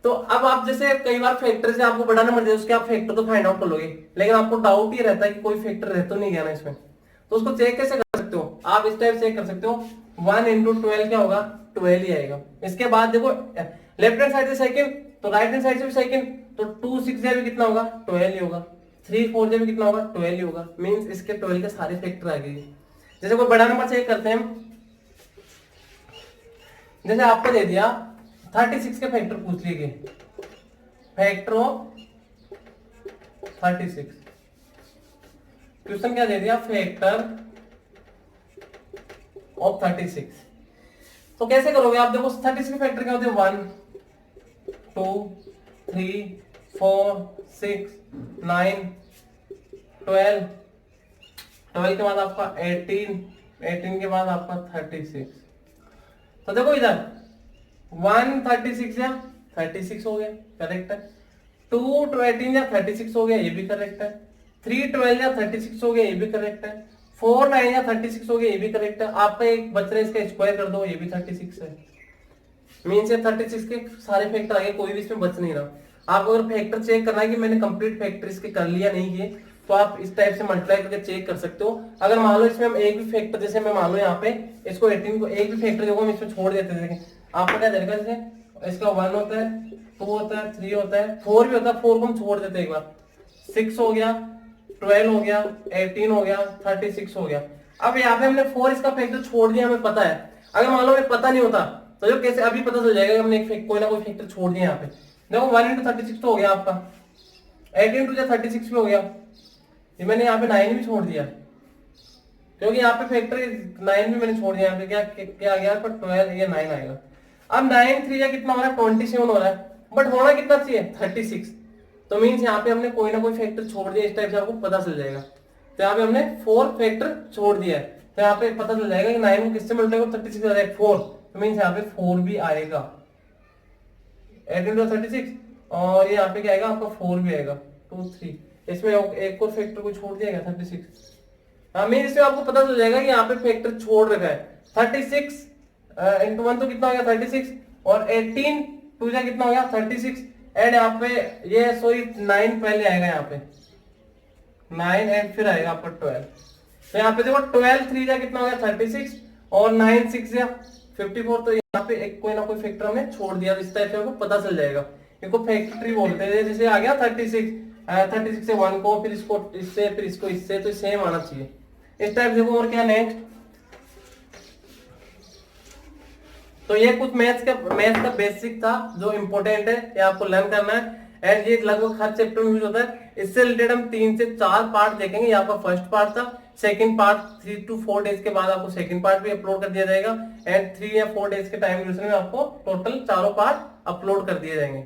तो अब आप जैसे कई बार फैक्टर से आपको बड़ा नंबर दे उसके आप फैक्टर तो फाइंड आउट कर लोगे, लेकिन आपको डाउट ये रहता है कि कोई फैक्टर रह तो नहीं गया ना इसमें, तो उसको चेक कैसे कर सकते हो आप, इस टाइप चेक कर सकते हो 1 इंटू 12 क्या होगा 12 ही आएगा। इसके बाद देखो लेफ्ट हैंड साइड से सेकंड, तो राइट हैंड साइड से भी सेकंड, तो 2 6 से भी कितना होगा 12 ही होगा, 3 4 से भी कितना होगा 12 ही होगा। मींस इसके 12 के सारे फैक्टर आ गए। जैसे कोई बड़ा नंबर चेक करते हैं, जैसे आपको दे दिया 36 के फैक्टर पूछ लिए, फैक्टर ऑफ 36, क्वेश्चन क्या दे दिया फैक्टर ऑफ 36, तो कैसे करोगे आप, देखो 36 के फैक्टर क्या होते हैं 1 2 3 4 6 9 12, 12 के बाद आपका 18, 18 के बाद आपका 36, तो देखो इधर 136 या 36 हो गया करेक्ट है, 2 18 या 36 हो गया ये भी करेक्ट है, 3 12 या 36 हो गया ये भी करेक्ट है, 4 9 या 36 हो गया ये भी करेक्ट है। आपका एक बच रहा है इसका स्क्वायर कर दो ये भी 36 है। मींस ये 36 के सारे फैक्टर आ गए, कोई भी इसमें बच नहीं रहा। आपको अगर फैक्टर चेक करना है कि मैंने कंप्लीट फैक्टर इसके कर लिया नहीं किए, तो आप इस टाइप से मल्टीप्लाई करके चेक कर सकते हो। अगर मान लो इसमें हम एक भी फैक्टर, जैसे मैं मान लो यहाँ पे इसको 18 को एक भी फैक्टर जो हम इसमें छोड़ देते थे, आपको क्या देगा, जैसे इसका 1 होता है 2 होता है 3 होता है 4 भी होता है, 4 को हम छोड़ देते हैं एक बार, 6 हो गया 12 हो गया 18 हो गया 36 हो गया। अब यहाँ पे हमने 4 इसका फैक्टर छोड़ दिया, हमें पता है। अगर मान लो हमें पता नहीं होता तो जो कैसे अभी पता चल जाएगा हमने कोई ना कोई फैक्टर छोड़ दिया यहाँ पे। देखो 1 इंटू 36 तो हो गया आपका, 18 इंटू 36 भी हो गया, ये मैंने यहाँ पे 9 भी छोड़ दिया क्योंकि यहाँ पे फैक्टर 9 भी मैंने छोड़ दिया। यहाँ पे क्या क्या आ गया पर 12 ये 9 आएगा। अब 9 3 या कितना हो रहा है 27 हो रहा है, बट होना कितना चाहिए 36। तो मीन्स यहाँ पे हमने कोई ना कोई फैक्टर छोड़ दिया, इस टाइप से आपको पता चल जाएगा। तो यहाँ पे हमने 4 फैक्टर छोड़ दिया है, तो यहाँ पे पता चल जाएगा कि 9 को किससे मल्टीप्लाई करो 36 आ जाएगा 4, तो मीन्स यहाँ पे 4 भी आएगा 8 × 36, और ये यहाँ पे क्या आएगा आपका 4 भी आएगा 2 3, इसमें एक और फैक्टर को छोड़ दिया गया 36। हाँ मीन इसमें आपको पता चल जाएगा कि यहाँ पे फैक्टर छोड़ रखा है 36 इंटू 1 तो कितना हो गया 36, और 18 टू जा कितना हो गया 36, एंड यहाँ पे ये सॉरी 9 पहले आएगा यहाँ पे 9 एंड फिर आएगा आपका 12। तो यहाँ पे देखो 12 3 जा कितना हो गया 36, और 9 6 जा 54, तो यहाँ पे एक कोई ना कोई फैक्टर हमने छोड़ दिया, इस टाइप से आपको पता चल जाएगा। इनको फैक्टर ट्री बोलते हैं। जैसे आ गया 36 से 1 को, फिर इसको इससे, फिर इसको इससे, तो सेम आना चाहिए इस टाइप। देखो और क्या नेक्स्ट, तो ये कुछ मैथ्स का बेसिक था जो इंपॉर्टेंट है, ये आपको लर्न करना है, एंड ये लगभग हर चैप्टर में यूज होता है। इससे रिलेटेड हम 3 से 4 पार्ट देखेंगे। ये आपका फर्स्ट पार्ट था, सेकंड पार्ट 3 to 4 डेज के बाद आपको सेकंड पार्ट भी अपलोड कर दिया जाएगा, एंड 3 या 4 डेज के टाइम ड्यूरेशन में आपको टोटल चारों पार्ट अपलोड कर दिए जाएंगे।